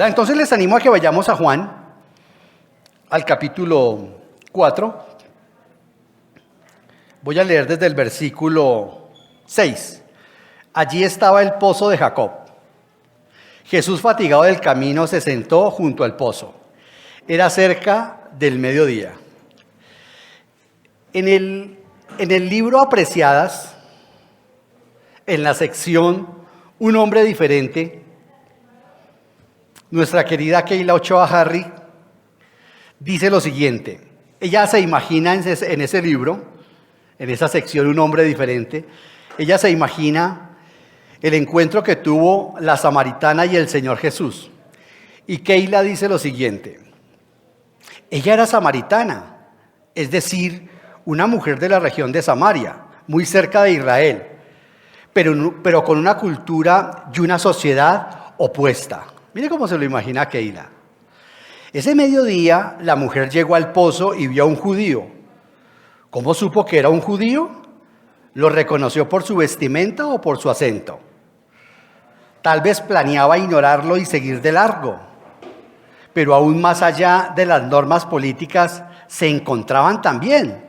¿verdad? Entonces les animo a que vayamos a Juan, al capítulo 4. Voy a leer desde el versículo 6. Allí estaba el pozo de Jacob. Jesús, fatigado del camino, se sentó junto al pozo. Era cerca del mediodía. En el libro Apreciadas, en la sección Un hombre diferente, nuestra querida Keila Ochoa Harry dice lo siguiente. Ella se imagina en ese libro, en esa sección Un hombre diferente, ella se imagina el encuentro que tuvo la samaritana y el Señor Jesús. Y Keila dice lo siguiente. Ella era samaritana, es decir, una mujer de la región de Samaria, muy cerca de Israel, pero con una cultura y una sociedad opuesta. Mire cómo se lo imagina Keila. Ese mediodía la mujer llegó al pozo y vio a un judío. ¿Cómo supo que era un judío? ¿Lo reconoció por su vestimenta o por su acento? Tal vez planeaba ignorarlo y seguir de largo. Pero aún más allá de las normas políticas se encontraban también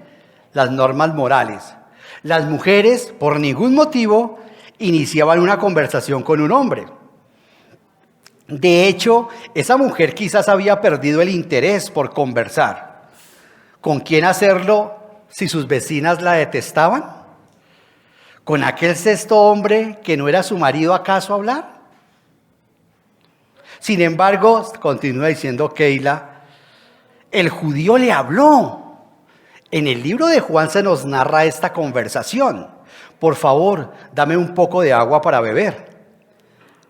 las normas morales. Las mujeres, por ningún motivo, iniciaban una conversación con un hombre. De hecho, esa mujer quizás había perdido el interés por conversar. ¿Con quién hacerlo si sus vecinas la detestaban? ¿Con aquel sexto hombre que no era su marido acaso hablar? Sin embargo, continúa diciendo Keila, el judío le habló. En el libro de Juan se nos narra esta conversación. Por favor, dame un poco de agua para beber.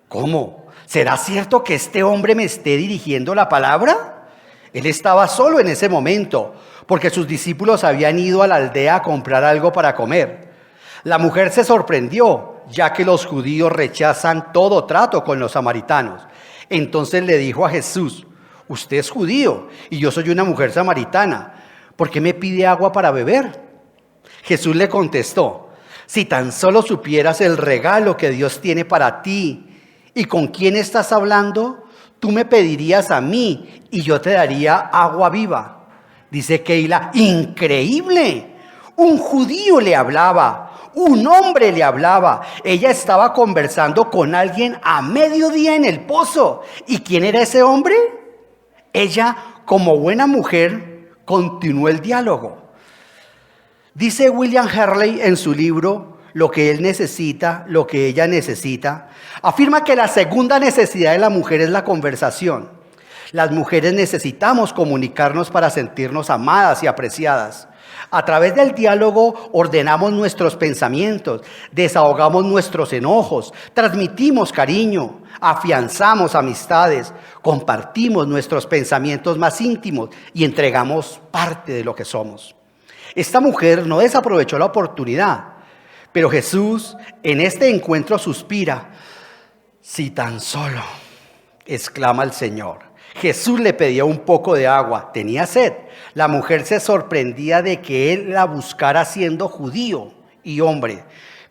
¿Cómo? ¿Será cierto que este hombre me esté dirigiendo la palabra? Él estaba solo en ese momento, porque sus discípulos habían ido a la aldea a comprar algo para comer. La mujer se sorprendió, ya que los judíos rechazan todo trato con los samaritanos. Entonces le dijo a Jesús, usted es judío y yo soy una mujer samaritana. ¿Por qué me pide agua para beber? Jesús le contestó, si tan solo supieras el regalo que Dios tiene para ti y con quién estás hablando, tú me pedirías a mí y yo te daría agua viva. Dice Keila, increíble, un judío le hablaba, un hombre le hablaba. Ella estaba conversando con alguien a mediodía en el pozo. ¿Y quién era ese hombre? Ella, como buena mujer, continuó el diálogo. Dice William Harley en su libro, Lo que él necesita, lo que ella necesita, afirma que la segunda necesidad de la mujer es la conversación. Las mujeres necesitamos comunicarnos para sentirnos amadas y apreciadas. A través del diálogo ordenamos nuestros pensamientos, desahogamos nuestros enojos, transmitimos cariño, afianzamos amistades, compartimos nuestros pensamientos más íntimos y entregamos parte de lo que somos. Esta mujer no desaprovechó la oportunidad, pero Jesús en este encuentro suspira. Si tan solo, exclama el Señor. Jesús le pedía un poco de agua, tenía sed. La mujer se sorprendía de que él la buscara siendo judío y hombre,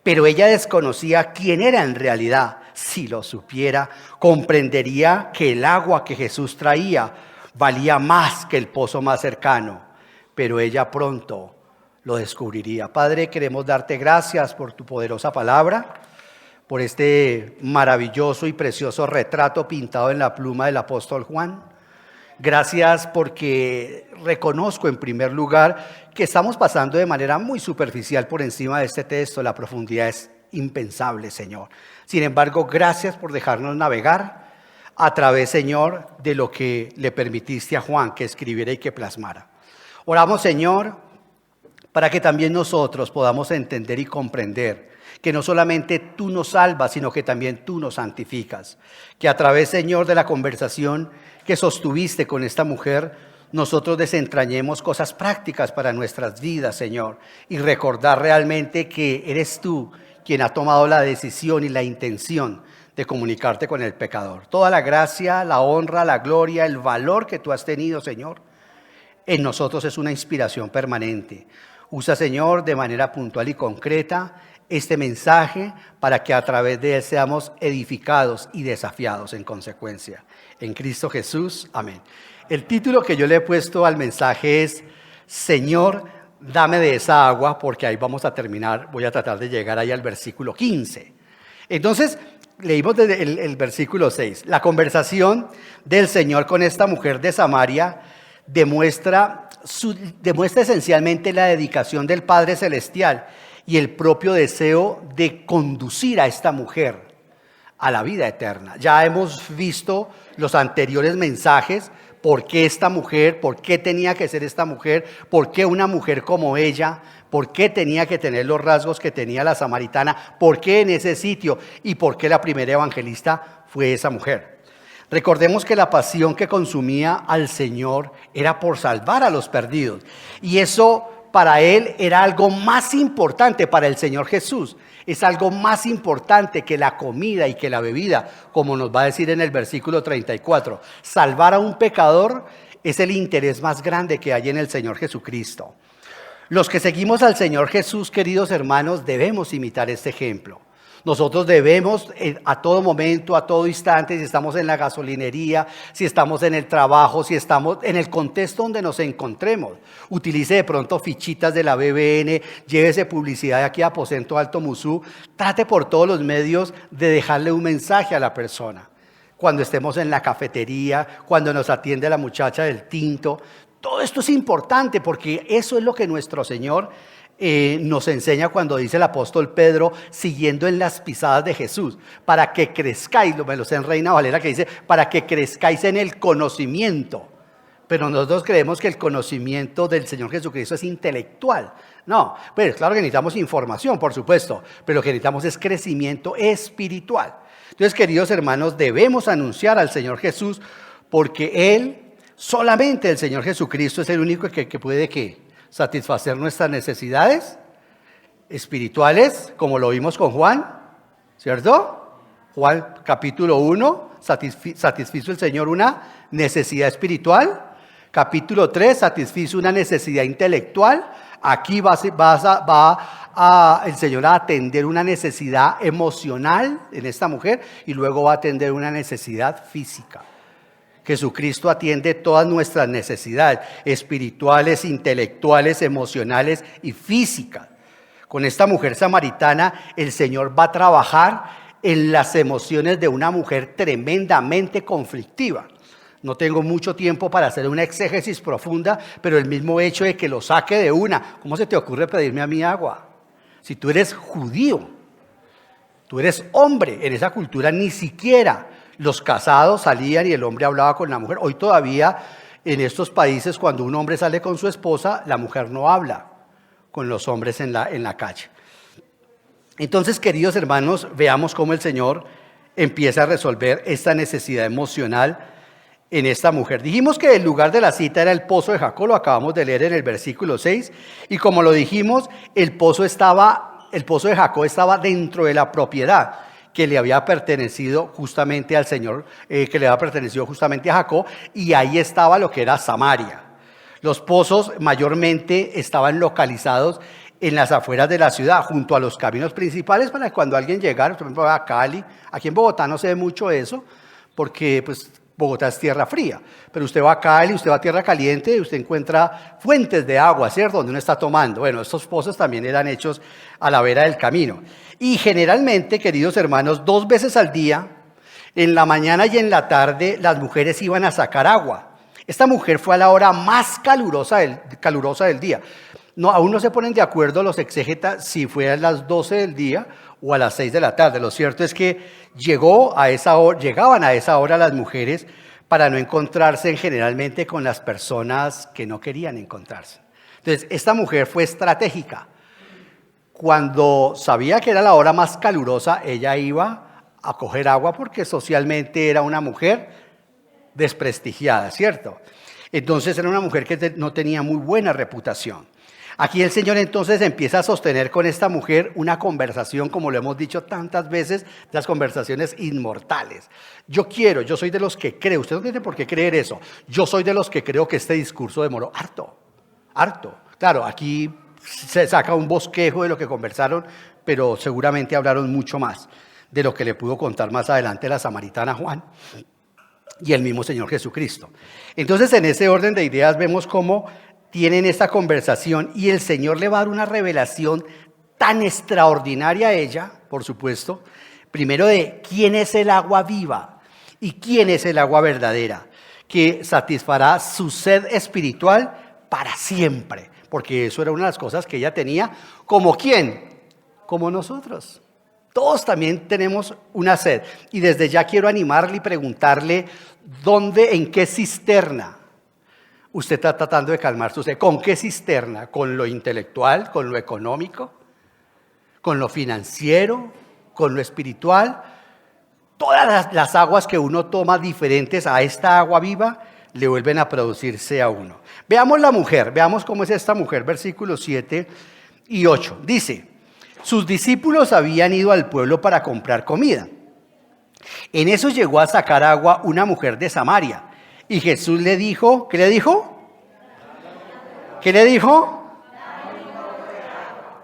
pero ella desconocía quién era en realidad. Si lo supiera, comprendería que el agua que Jesús traía valía más que el pozo más cercano, pero ella pronto lo descubriría. Padre, queremos darte gracias por tu poderosa palabra, por este maravilloso y precioso retrato pintado en la pluma del apóstol Juan. Gracias porque reconozco en primer lugar que estamos pasando de manera muy superficial por encima de este texto. La profundidad es impensable, Señor. Sin embargo, gracias por dejarnos navegar a través, Señor, de lo que le permitiste a Juan que escribiera y que plasmara. Oramos, Señor, para que también nosotros podamos entender y comprender que no solamente tú nos salvas, sino que también tú nos santificas. Que a través, Señor, de la conversación que sostuviste con esta mujer, nosotros desentrañemos cosas prácticas para nuestras vidas, Señor, y recordar realmente que eres tú quien ha tomado la decisión y la intención de comunicarte con el pecador. Toda la gracia, la honra, la gloria, el valor que tú has tenido, Señor, en nosotros es una inspiración permanente. Usa, Señor, de manera puntual y concreta este mensaje para que a través de él seamos edificados y desafiados en consecuencia. En Cristo Jesús, amén. El título que yo le he puesto al mensaje es Señor, dame de esa agua, porque ahí vamos a terminar, voy a tratar de llegar ahí al versículo 15. Entonces, leímos desde el versículo 6. La conversación del Señor con esta mujer de Samaria demuestra esencialmente la dedicación del Padre Celestial y el propio deseo de conducir a esta mujer a la vida eterna. Ya hemos visto los anteriores mensajes, por qué esta mujer, por qué tenía que ser esta mujer, por qué una mujer como ella, por qué tenía que tener los rasgos que tenía la samaritana, por qué en ese sitio y por qué la primera evangelista fue esa mujer. Recordemos que la pasión que consumía al Señor era por salvar a los perdidos, y eso para él era algo más importante, para el Señor Jesús. Es algo más importante que la comida y que la bebida, como nos va a decir en el versículo 34. Salvar a un pecador es el interés más grande que hay en el Señor Jesucristo. Los que seguimos al Señor Jesús, queridos hermanos, debemos imitar este ejemplo. Nosotros debemos a todo momento, a todo instante, si estamos en la gasolinería, si estamos en el trabajo, si estamos en el contexto donde nos encontremos, utilice de pronto fichitas de la BBN, llévese publicidad de aquí a Aposento Alto Musú, trate por todos los medios de dejarle un mensaje a la persona. Cuando estemos en la cafetería, cuando nos atiende la muchacha del tinto, todo esto es importante porque eso es lo que nuestro Señor nos enseña cuando dice el apóstol Pedro, siguiendo en las pisadas de Jesús, para que crezcáis, me lo sé en Reina Valera que dice, para que crezcáis en el conocimiento. Pero nosotros creemos que el conocimiento del Señor Jesucristo es intelectual. No, pues claro que necesitamos información, por supuesto, pero lo que necesitamos es crecimiento espiritual. Entonces, queridos hermanos, debemos anunciar al Señor Jesús, porque Él, solamente el Señor Jesucristo es el único que puede satisfacer nuestras necesidades espirituales, como lo vimos con Juan, ¿cierto? Juan capítulo 1, satisfizo el Señor una necesidad espiritual. Capítulo 3, satisfizo una necesidad intelectual. Aquí va el Señor a atender una necesidad emocional en esta mujer y luego va a atender una necesidad física. Jesucristo atiende todas nuestras necesidades espirituales, intelectuales, emocionales y físicas. Con esta mujer samaritana, el Señor va a trabajar en las emociones de una mujer tremendamente conflictiva. No tengo mucho tiempo para hacer una exégesis profunda, pero el mismo hecho de que lo saque de una. ¿Cómo se te ocurre pedirme a mí agua? Si tú eres judío, tú eres hombre, en esa cultura ni siquiera los casados salían y el hombre hablaba con la mujer. Hoy todavía en estos países cuando un hombre sale con su esposa, la mujer no habla con los hombres en la calle. Entonces, queridos hermanos, veamos cómo el Señor empieza a resolver esta necesidad emocional en esta mujer. Dijimos que el lugar de la cita era el pozo de Jacob, lo acabamos de leer en el versículo 6, y como lo dijimos, el pozo de Jacob estaba dentro de la propiedad que le había pertenecido justamente al Señor, que le había pertenecido justamente a Jacob, y ahí estaba lo que era Samaria. Los pozos mayormente estaban localizados en las afueras de la ciudad, junto a los caminos principales, para que cuando alguien llegara, por ejemplo, a Cali, aquí en Bogotá no se ve mucho eso, porque pues Bogotá es tierra fría, pero usted va a Cali, usted va a tierra caliente y usted encuentra fuentes de agua, ¿cierto?, donde uno está tomando. Bueno, estos pozos también eran hechos a la vera del camino. Y generalmente, queridos hermanos, 2 veces al día, en la mañana y en la tarde, las mujeres iban a sacar agua. Esta mujer fue a la hora más calurosa del día. No, aún no se ponen de acuerdo los exégetas si fue a las 12 del día o a las 6 de la tarde. Lo cierto es que llegaban a esa hora las mujeres para no encontrarse generalmente con las personas que no querían encontrarse. Entonces, esta mujer fue estratégica. Cuando sabía que era la hora más calurosa, ella iba a coger agua porque socialmente era una mujer desprestigiada, ¿cierto? Entonces era una mujer que no tenía muy buena reputación. Aquí el Señor entonces empieza a sostener con esta mujer una conversación, como lo hemos dicho tantas veces, las conversaciones inmortales. Yo soy de los que creo, usted no tiene por qué creer eso, yo soy de los que creo que este discurso demoró harto. Claro, aquí se saca un bosquejo de lo que conversaron, pero seguramente hablaron mucho más de lo que le pudo contar más adelante la samaritana Juan y el mismo Señor Jesucristo. Entonces, en ese orden de ideas vemos cómo tienen esta conversación y el Señor le va a dar una revelación tan extraordinaria a ella, por supuesto, primero de quién es el agua viva y quién es el agua verdadera, que satisfará su sed espiritual para siempre, porque eso era una de las cosas que ella tenía. ¿Como quién? Como nosotros. Todos también tenemos una sed. Y desde ya quiero animarle y preguntarle, ¿dónde, en qué cisterna usted está tratando de calmar su sed? ¿Con qué cisterna? ¿Con lo intelectual? ¿Con lo económico? ¿Con lo financiero? ¿Con lo espiritual? Todas las aguas que uno toma diferentes a esta agua viva le vuelven a producirse a uno. Veamos la mujer, veamos cómo es esta mujer, versículos 7 y 8. Dice, sus discípulos habían ido al pueblo para comprar comida. En eso llegó a sacar agua una mujer de Samaria. Y Jesús le dijo, ¿qué le dijo? ¿Qué le dijo?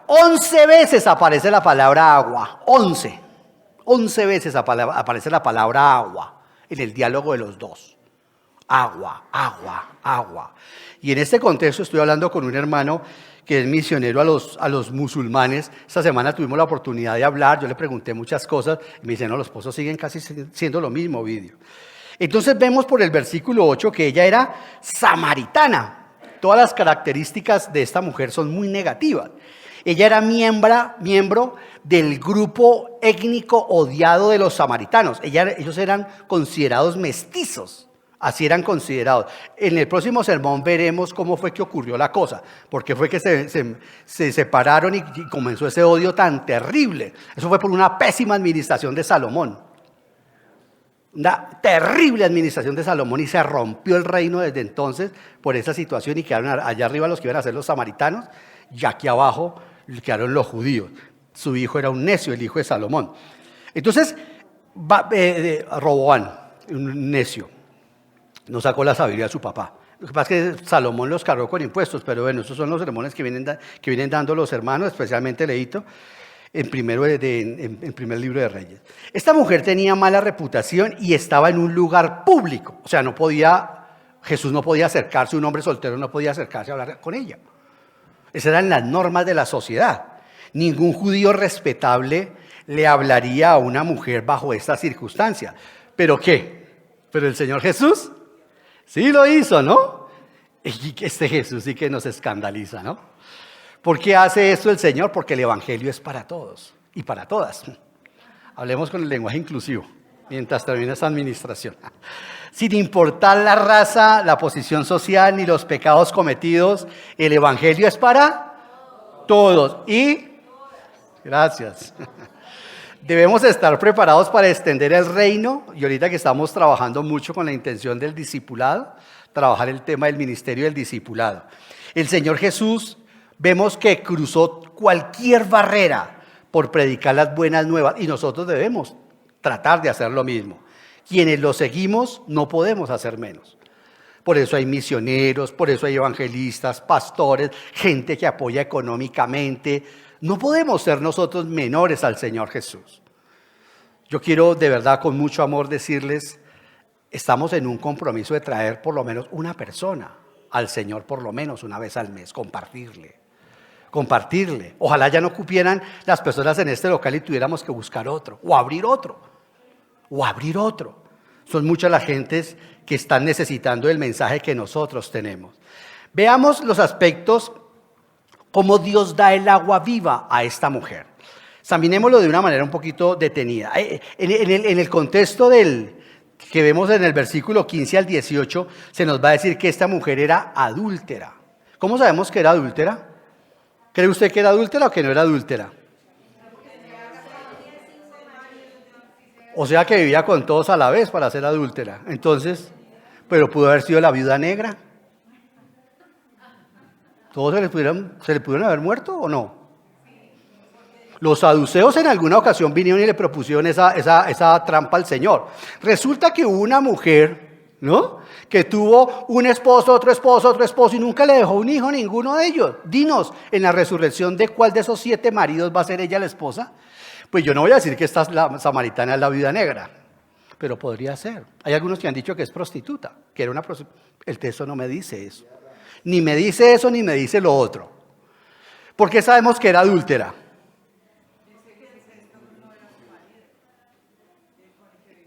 11 veces aparece la palabra agua, 11 veces aparece la palabra agua en el diálogo de los dos. Agua, agua, agua. Y en este contexto estoy hablando con un hermano que es misionero a los musulmanes. Esta semana tuvimos la oportunidad de hablar, yo le pregunté muchas cosas, y me dice, no, los pozos siguen casi siendo lo mismo, Ovidio. Entonces vemos por el versículo 8 que ella era samaritana. Todas las características de esta mujer son muy negativas. Ella era miembro del grupo étnico odiado de los samaritanos. Ellos eran considerados mestizos, así eran considerados. En el próximo sermón veremos cómo fue que ocurrió la cosa, porque fue que se separaron y comenzó ese odio tan terrible. Eso fue por una pésima administración de Salomón. Una terrible administración de Salomón, y se rompió el reino desde entonces por esa situación, y quedaron allá arriba los que iban a ser los samaritanos y aquí abajo quedaron los judíos. Su hijo era un necio, el hijo de Salomón. Entonces, Roboán, un necio, no sacó la sabiduría de su papá. Lo que pasa es que Salomón los cargó con impuestos, pero bueno, esos son los sermones que vienen dando los hermanos, especialmente Leito, en primer libro de Reyes. Esta mujer tenía mala reputación y estaba en un lugar público. O sea, Jesús no podía acercarse, un hombre soltero no podía acercarse a hablar con ella. Esas eran las normas de la sociedad. Ningún judío respetable le hablaría a una mujer bajo esta circunstancia. ¿Pero qué? Pero el Señor Jesús sí lo hizo, ¿no? Y este Jesús sí que nos escandaliza, ¿no? ¿Por qué hace esto el Señor? Porque el Evangelio es para todos y para todas. Hablemos con el lenguaje inclusivo mientras termina esta administración. Sin importar la raza, la posición social ni los pecados cometidos, el Evangelio es para todos. Y, gracias, debemos estar preparados para extender el reino. Y ahorita que estamos trabajando mucho con la intención del discipulado, trabajar el tema del ministerio del discipulado. El Señor Jesús, vemos que cruzó cualquier barrera por predicar las buenas nuevas, y nosotros debemos tratar de hacer lo mismo. Quienes lo seguimos no podemos hacer menos. Por eso hay misioneros, por eso hay evangelistas, pastores, gente que apoya económicamente. No podemos ser nosotros menores al Señor Jesús. Yo quiero de verdad con mucho amor decirles, estamos en un compromiso de traer por lo menos una persona al Señor por lo menos una vez al mes, compartirle. Ojalá ya no cupieran las personas en este local y tuviéramos que buscar otro, o abrir otro. Son muchas las gentes que están necesitando el mensaje que nosotros tenemos. Veamos los aspectos, cómo Dios da el agua viva a esta mujer. Examinémoslo de una manera un poquito detenida. En el contexto que vemos en el versículo 15 al 18, se nos va a decir que esta mujer era adúltera. ¿Cómo sabemos que era adúltera? ¿Cree usted que era adúltera o que no era adúltera? O sea que vivía con todos a la vez para ser adúltera. Entonces, pero pudo haber sido la viuda negra. ¿Todos se le pudieron haber muerto o no? Los saduceos en alguna ocasión vinieron y le propusieron esa trampa al Señor. Resulta que hubo una mujer ¿no? Que tuvo un esposo, otro esposo y nunca le dejó un hijo a ninguno de ellos. Dinos, en la resurrección, ¿de cuál de esos 7 maridos va a ser ella la esposa? Pues yo no voy a decir que la samaritana es la viuda negra, pero podría ser. Hay algunos que han dicho que es prostituta, que era una prostituta. El texto no me dice eso. Ni me dice eso, ni me dice lo otro. ¿Por qué sabemos que era adúltera?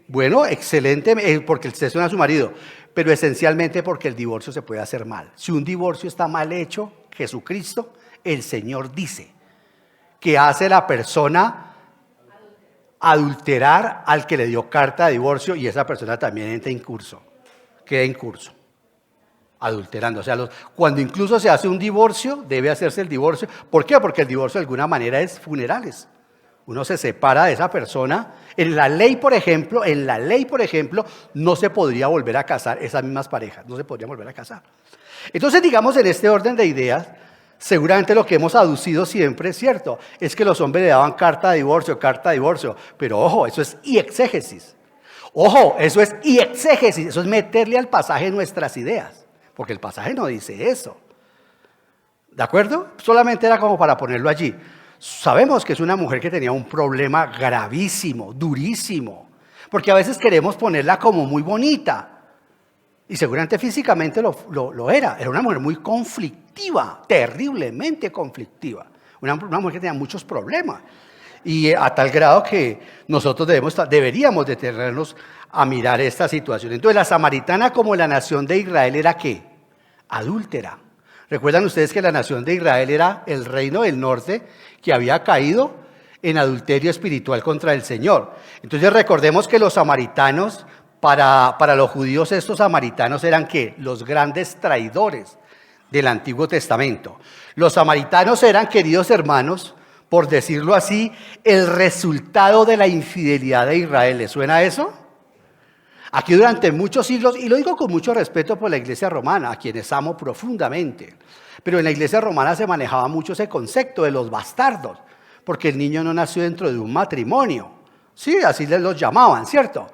Bueno, excelente, porque el sexo no era su marido, pero esencialmente porque el divorcio se puede hacer mal. Si un divorcio está mal hecho, Jesucristo, el Señor dice que hace la persona adulterar al que le dio carta de divorcio y esa persona también entra en curso, queda en curso, adulterando. O sea, cuando incluso se hace un divorcio, debe hacerse el divorcio. ¿Por qué? Porque el divorcio de alguna manera es funerales. Uno se separa de esa persona. En la ley, por ejemplo, no se podría volver a casar esas mismas parejas, no se podrían volver a casar. Entonces, digamos, en este orden de ideas, seguramente lo que hemos aducido siempre es cierto, es que los hombres le daban carta de divorcio, pero ojo, eso es exégesis. Ojo, eso es exégesis, eso es meterle al pasaje nuestras ideas, porque el pasaje no dice eso. ¿De acuerdo? Solamente era como para ponerlo allí. Sabemos que es una mujer que tenía un problema gravísimo, durísimo, porque a veces queremos ponerla como muy bonita, y seguramente físicamente lo era. Era una mujer muy conflictiva, terriblemente conflictiva, una mujer que tenía muchos problemas, y a tal grado que nosotros deberíamos detenernos a mirar esta situación. Entonces la samaritana, como la nación de Israel, ¿era qué? Adúltera. ¿Recuerdan ustedes que la nación de Israel era el reino del norte que había caído en adulterio espiritual contra el Señor? Entonces recordemos que los samaritanos, para los judíos, estos samaritanos eran ¿qué? Los grandes traidores del Antiguo Testamento. Los samaritanos eran, queridos hermanos, por decirlo así, el resultado de la infidelidad de Israel. ¿Les suena eso? Aquí durante muchos siglos, y lo digo con mucho respeto por la iglesia romana, a quienes amo profundamente, pero en la iglesia romana se manejaba mucho ese concepto de los bastardos, porque el niño no nació dentro de un matrimonio. Sí, así les los llamaban, ¿cierto?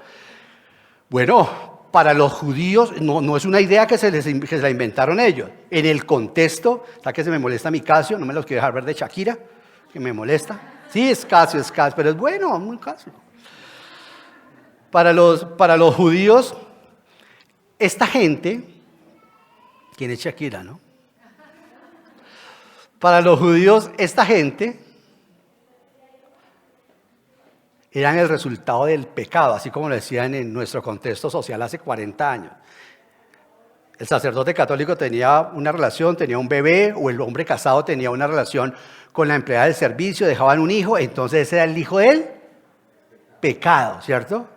Bueno, para los judíos no es una idea que se la inventaron ellos. En el contexto, ¿está que se me molesta mi Casio? No me los quiero dejar ver de Shakira, que me molesta. Sí, es Casio, pero es bueno, muy Casio. Para los judíos, esta gente, ¿quién es Shakira, no? Para los judíos, esta gente eran el resultado del pecado, así como lo decían en nuestro contexto social hace 40 años. El sacerdote católico tenía una relación, tenía un bebé, o el hombre casado tenía una relación con la empleada del servicio, dejaban un hijo, entonces ese era el hijo del pecado, ¿cierto?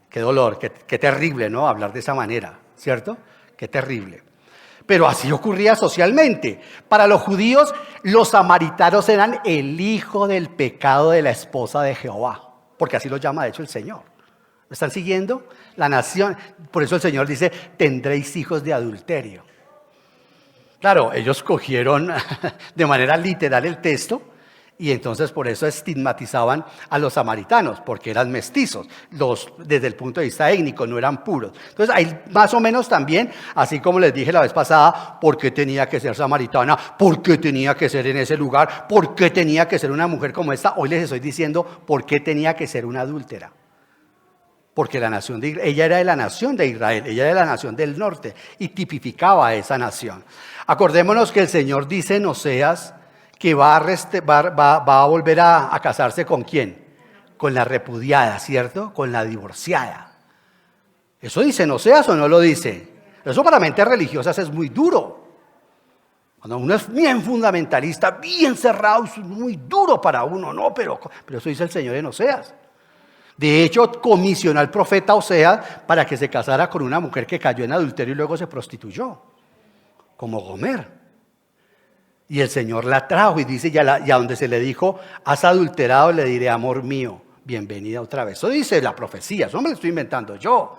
Qué dolor, qué terrible, ¿no? Hablar de esa manera, ¿cierto? Qué terrible. Pero así ocurría socialmente. Para los judíos, los samaritanos eran el hijo del pecado de la esposa de Jehová, porque así lo llama de hecho el Señor. ¿Me están siguiendo? La nación, por eso el Señor dice, tendréis hijos de adulterio. Claro, ellos cogieron de manera literal el texto, y entonces por eso estigmatizaban a los samaritanos, porque eran mestizos, desde el punto de vista étnico, no eran puros. Entonces hay más o menos también, así como les dije la vez pasada, ¿por qué tenía que ser samaritana? ¿Por qué tenía que ser en ese lugar? ¿Por qué tenía que ser una mujer como esta? Hoy les estoy diciendo, ¿por qué tenía que ser una adúltera? Porque ella era de la nación de Israel, ella era de la nación del norte, y tipificaba a esa nación. Acordémonos que el Señor dice en Oseas, que va a volver a casarse ¿con quién? Con la repudiada, ¿cierto? Con la divorciada. ¿Eso dice en Oseas o no lo dice? Eso para mentes religiosas es muy duro. Cuando uno es bien fundamentalista, bien cerrado, es muy duro para uno, ¿no? Pero eso dice el Señor en Oseas. De hecho, comisionó al profeta Oseas para que se casara con una mujer que cayó en adulterio y luego se prostituyó, como Gomer. Y el Señor la trajo y dice, y a donde se le dijo, has adulterado, le diré, amor mío, bienvenida otra vez. Eso dice la profecía, eso no me lo estoy inventando yo.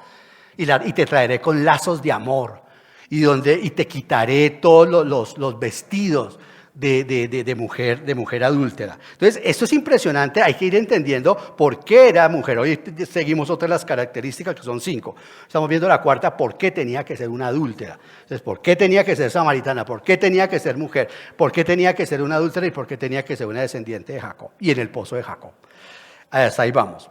Y te traeré con lazos de amor, y te quitaré todos los vestidos de mujer adúltera. Entonces, esto es impresionante, hay que ir entendiendo por qué era mujer. Hoy seguimos otras de las características, que son 5. Estamos viendo la cuarta, por qué tenía que ser una adúltera. Entonces, por qué tenía que ser samaritana, por qué tenía que ser mujer, por qué tenía que ser una adúltera y por qué tenía que ser una descendiente de Jacob y en el pozo de Jacob. Hasta ahí vamos.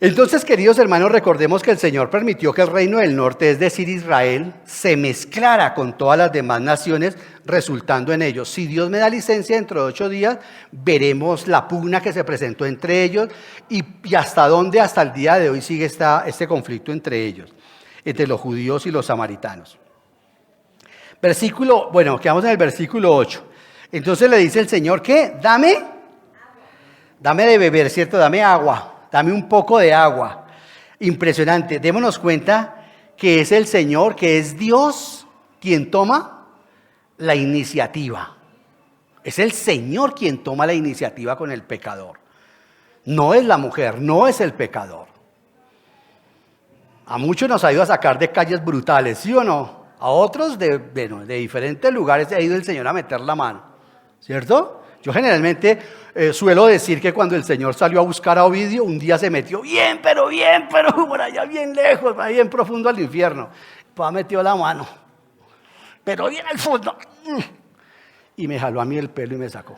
Entonces, queridos hermanos, recordemos que el Señor permitió que el reino del norte, es decir, Israel, se mezclara con todas las demás naciones, resultando en ellos. Si Dios me da licencia, dentro de 8 días, veremos la pugna que se presentó entre ellos y hasta dónde, hasta el día de hoy, sigue este conflicto entre ellos, entre los judíos y los samaritanos. Quedamos en el versículo 8. Entonces le dice el Señor, ¿qué? Dame de beber, ¿cierto? Dame agua. Dame un poco de agua. Impresionante. Démonos cuenta que es el Señor, que es Dios quien toma la iniciativa. Es el Señor quien toma la iniciativa con el pecador. No es la mujer, no es el pecador. A muchos nos ha ido a sacar de calles brutales, ¿sí o no? A otros de diferentes lugares ha ido el Señor a meter la mano, ¿cierto? Yo generalmente suelo decir que cuando el Señor salió a buscar a Ovidio, un día se metió bien, pero por allá bien lejos, bien profundo al infierno. Pues metió la mano, pero bien al fondo, y me jaló a mí el pelo y me sacó.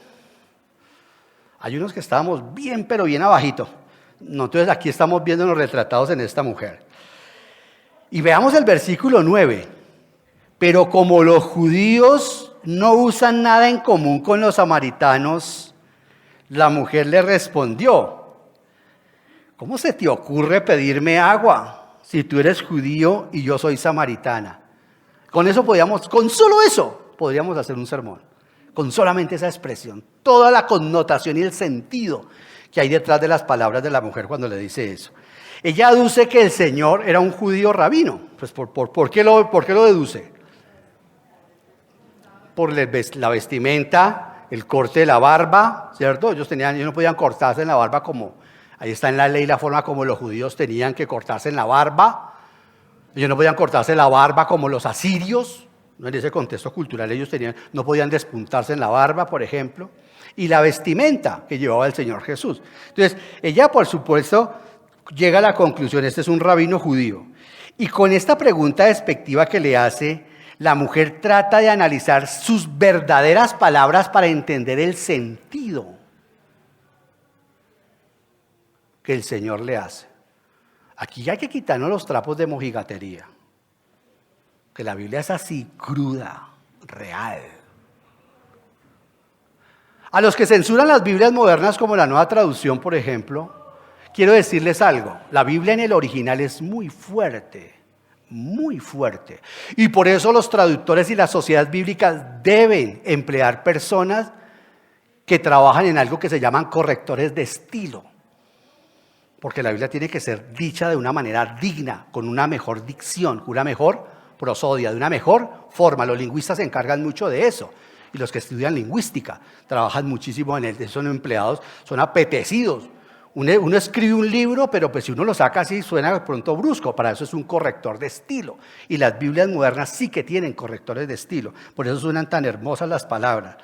Hay unos que estábamos bien, pero bien abajito. Entonces aquí estamos viéndonos retratados en esta mujer. Y veamos el versículo 9. Pero como los judíos no usan nada en común con los samaritanos, la mujer le respondió, ¿cómo se te ocurre pedirme agua si tú eres judío y yo soy samaritana? Con solo eso podríamos hacer un sermón, con solamente esa expresión, toda la connotación y el sentido que hay detrás de las palabras de la mujer cuando le dice eso. Ella aduce que el Señor era un judío rabino. Pues ¿por qué lo deduce? Por la vestimenta, el corte de la barba, ¿cierto? Ellos no podían cortarse en la barba como, ahí está en la ley la forma como los judíos tenían que cortarse en la barba. Ellos no podían cortarse la barba como los asirios, ¿no? En ese contexto cultural ellos no podían despuntarse en la barba, por ejemplo. Y la vestimenta que llevaba el Señor Jesús. Entonces, ella, por supuesto, llega a la conclusión, este es un rabino judío. Y con esta pregunta despectiva que le hace, la mujer trata de analizar sus verdaderas palabras para entender el sentido que el Señor le hace. Aquí hay que quitarnos los trapos de mojigatería, que la Biblia es así, cruda, real. A los que censuran las Biblias modernas como la Nueva Traducción, por ejemplo, quiero decirles algo, la Biblia en el original es muy fuerte. Muy fuerte. Y por eso los traductores y las sociedades bíblicas deben emplear personas que trabajan en algo que se llaman correctores de estilo. Porque la Biblia tiene que ser dicha de una manera digna, con una mejor dicción, con una mejor prosodia, de una mejor forma. Los lingüistas se encargan mucho de eso. Y los que estudian lingüística trabajan muchísimo en él. Son empleados, son apetecidos. Uno escribe un libro, pero pues si uno lo saca así suena de pronto brusco. Para eso es un corrector de estilo. Y las Biblias modernas sí que tienen correctores de estilo. Por eso suenan tan hermosas las palabras.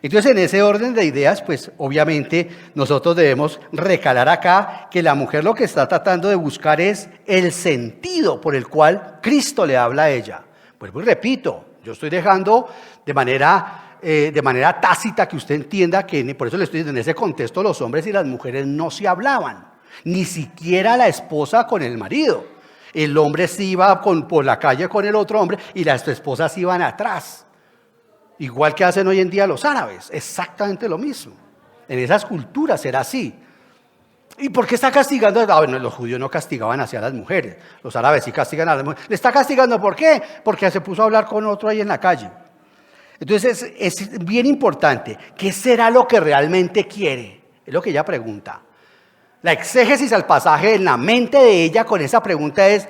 Entonces, en ese orden de ideas, pues obviamente nosotros debemos recalar acá que la mujer lo que está tratando de buscar es el sentido por el cual Cristo le habla a ella. Pues repito, yo estoy dejando de manera tácita que usted entienda que, por eso le estoy diciendo, en ese contexto los hombres y las mujeres no se hablaban, ni siquiera la esposa con el marido. El hombre se iba por la calle con el otro hombre y las esposas iban atrás. Igual que hacen hoy en día los árabes, exactamente lo mismo. En esas culturas era así. ¿Y por qué está castigando? Bueno, los judíos no castigaban hacia las mujeres, los árabes sí castigan a las mujeres. ¿Le está castigando por qué? Porque se puso a hablar con otro ahí en la calle. Entonces es bien importante, ¿qué será lo que realmente quiere? Es lo que ella pregunta. La exégesis al pasaje en la mente de ella con esa pregunta es,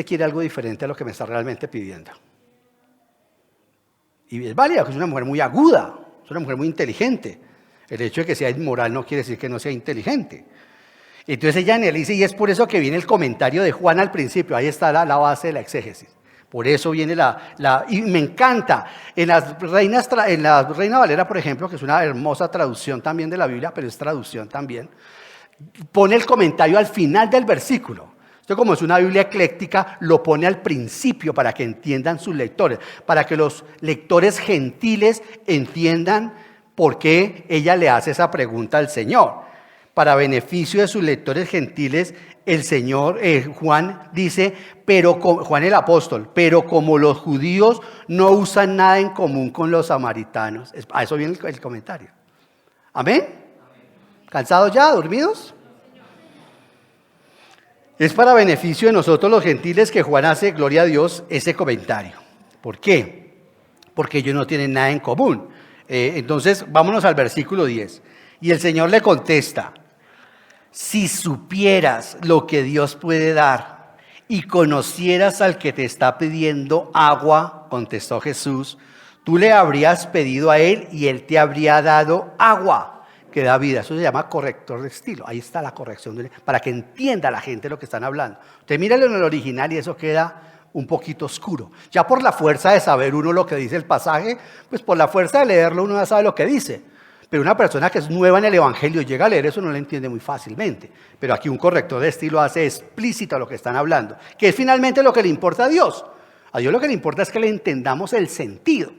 quiere algo diferente a lo que me está realmente pidiendo. Y es válida, que es una mujer muy aguda, es una mujer muy inteligente. El hecho de que sea inmoral no quiere decir que no sea inteligente. Entonces ella analiza y es por eso que viene el comentario de Juan al principio, ahí está la base de la exégesis. Por eso viene y me encanta. En la Reina Valera, por ejemplo, que es una hermosa traducción también de la Biblia, pero es traducción también, pone el comentario al final del versículo. Esto, como es una Biblia ecléctica, lo pone al principio para que entiendan sus lectores, para que los lectores gentiles entiendan por qué ella le hace esa pregunta al Señor. Para beneficio de sus lectores gentiles, el Señor, Juan dice, Juan el apóstol, pero como los judíos no usan nada en común con los samaritanos. A eso viene el comentario. ¿Amén? ¿Cansados ya? ¿Dormidos? Es para beneficio de nosotros los gentiles que Juan hace, gloria a Dios, ese comentario. ¿Por qué? Porque ellos no tienen nada en común. Entonces, vámonos al versículo 10. Y el Señor le contesta, si supieras lo que Dios puede dar y conocieras al que te está pidiendo agua, contestó Jesús, tú le habrías pedido a él y él te habría dado agua que da vida. Eso se llama corrector de estilo. Ahí está la corrección, para que entienda la gente lo que están hablando. Usted míralo en el original y eso queda un poquito oscuro. Ya por la fuerza de saber uno lo que dice el pasaje, pues por la fuerza de leerlo uno ya sabe lo que dice. Pero una persona que es nueva en el Evangelio y llega a leer eso no lo entiende muy fácilmente. Pero aquí un corrector de estilo hace explícito lo que están hablando, que es finalmente lo que le importa a Dios. A Dios lo que le importa es que le entendamos el sentido.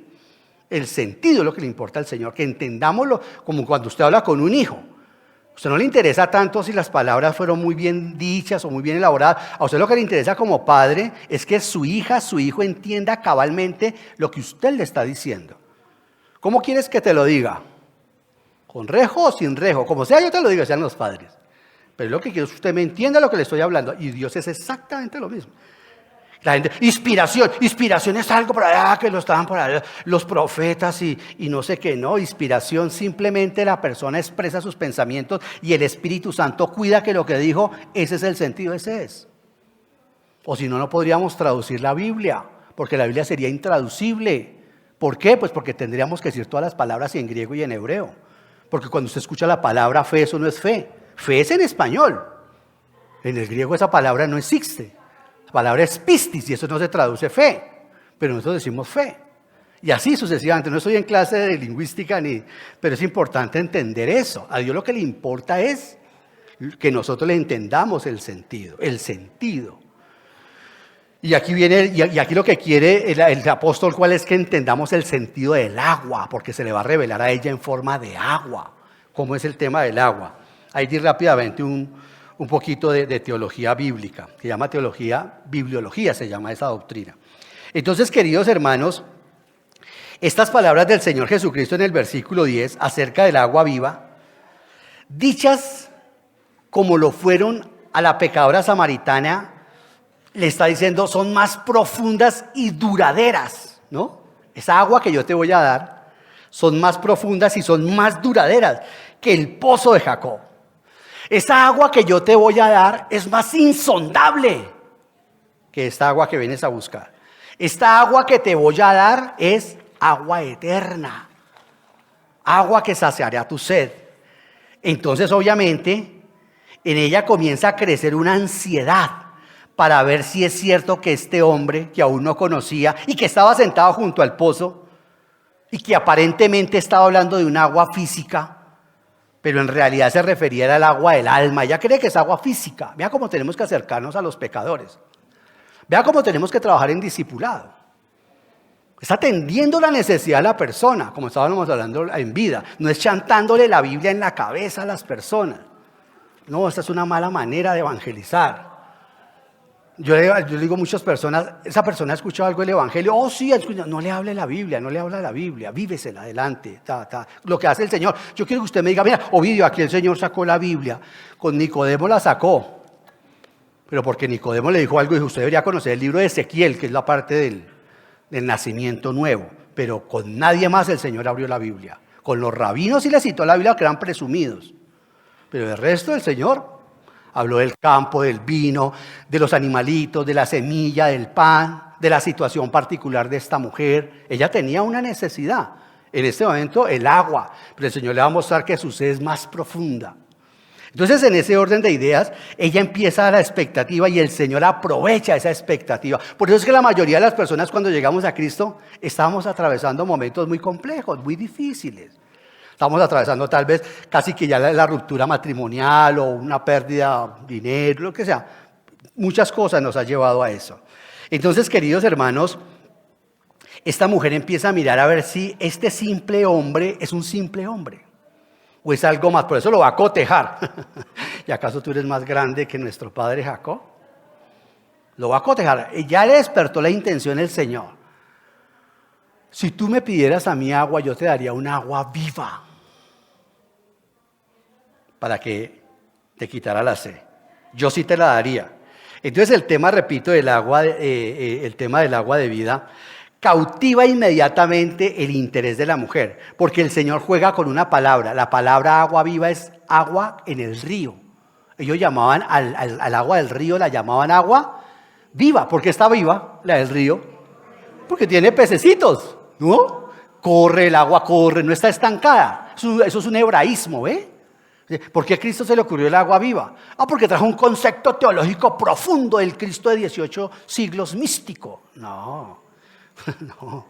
El sentido es lo que le importa al Señor, que entendámoslo como cuando usted habla con un hijo. A usted no le interesa tanto si las palabras fueron muy bien dichas o muy bien elaboradas. A usted lo que le interesa como padre es que su hija, su hijo entienda cabalmente lo que usted le está diciendo. ¿Cómo quieres que te lo diga? ¿Con rejo o sin rejo? Como sea, yo te lo digo, sean los padres. Pero lo que quiero es que usted me entienda lo que le estoy hablando. Y Dios es exactamente lo mismo. La gente, inspiración es algo por allá, que lo estaban por allá, los profetas y no sé qué, no. Inspiración, simplemente la persona expresa sus pensamientos y el Espíritu Santo cuida que lo que dijo, ese es el sentido, ese es. O si no, no podríamos traducir la Biblia, porque la Biblia sería intraducible. ¿Por qué? Pues porque tendríamos que decir todas las palabras en griego y en hebreo. Porque cuando usted escucha la palabra fe, eso no es fe. Fe es en español. En el griego esa palabra no existe. La palabra es pistis y eso no se traduce fe. Pero nosotros decimos fe. Y así sucesivamente. No estoy en clase de lingüística, pero es importante entender eso. A Dios lo que le importa es que nosotros le entendamos el sentido. El sentido. Y aquí viene, y aquí lo que quiere el apóstol, ¿cuál es? Que entendamos el sentido del agua, porque se le va a revelar a ella en forma de agua. ¿Cómo es el tema del agua? Ahí di rápidamente un poquito de teología bíblica, que se llama bibliología, se llama esa doctrina. Entonces, queridos hermanos, estas palabras del Señor Jesucristo en el versículo 10, acerca del agua viva, dichas como lo fueron a la pecadora samaritana, le está diciendo, son más profundas y duraderas, ¿no? Esa agua que yo te voy a dar, son más profundas y son más duraderas que el pozo de Jacob. Esa agua que yo te voy a dar es más insondable que esta agua que vienes a buscar. Esta agua que te voy a dar es agua eterna, agua que saciará tu sed. Entonces, obviamente, en ella comienza a crecer una ansiedad para ver si es cierto que este hombre que aún no conocía y que estaba sentado junto al pozo y que aparentemente estaba hablando de un agua física, pero en realidad se refería al agua del alma. Ella cree que es agua física. Vea cómo tenemos que acercarnos a los pecadores. Vea cómo tenemos que trabajar en discipulado. Está atendiendo la necesidad de la persona, como estábamos hablando en vida. No es chantándole la Biblia en la cabeza a las personas. No, esta es una mala manera de evangelizar. Yo le digo a muchas personas, esa persona ha escuchado algo del Evangelio, oh sí, no le hable la Biblia, no le habla la Biblia, vívesela adelante, lo que hace el Señor. Yo quiero que usted me diga, mira, Ovidio, aquí el Señor sacó la Biblia, con Nicodemo la sacó, pero porque Nicodemo le dijo algo, dijo, usted debería conocer el libro de Ezequiel, que es la parte del nacimiento nuevo, pero con nadie más el Señor abrió la Biblia. Con los rabinos sí le citó la Biblia, que eran presumidos, pero el resto el Señor habló del campo, del vino, de los animalitos, de la semilla, del pan, de la situación particular de esta mujer. Ella tenía una necesidad. En este momento el agua. Pero el Señor le va a mostrar que su sed es más profunda. Entonces, en ese orden de ideas, ella empieza a la expectativa y el Señor aprovecha esa expectativa. Por eso es que la mayoría de las personas cuando llegamos a Cristo estábamos atravesando momentos muy complejos, muy difíciles. Estamos atravesando tal vez casi que ya la ruptura matrimonial o una pérdida de dinero, lo que sea. Muchas cosas nos ha llevado a eso. Entonces, queridos hermanos, esta mujer empieza a mirar a ver si este simple hombre es un simple hombre o es algo más. Por eso lo va a cotejar. ¿Y acaso tú eres más grande que nuestro padre Jacob? Lo va a cotejar. Ya le despertó la intención el Señor. Si tú me pidieras a mí agua, yo te daría un agua viva para que te quitara la sed. Yo sí te la daría. Entonces el tema, repito, del agua, el tema del agua de vida cautiva inmediatamente el interés de la mujer, porque el Señor juega con una palabra. La palabra agua viva es agua en el río. Ellos llamaban al agua del río, la llamaban agua viva. ¿Por qué está viva la del río? Porque tiene pececitos, ¿no? Corre, el agua corre, no está estancada. Eso es un hebraísmo, ¿ve? ¿Por qué a Cristo se le ocurrió el agua viva? Porque trajo un concepto teológico profundo del Cristo de 18 siglos místico. No. No,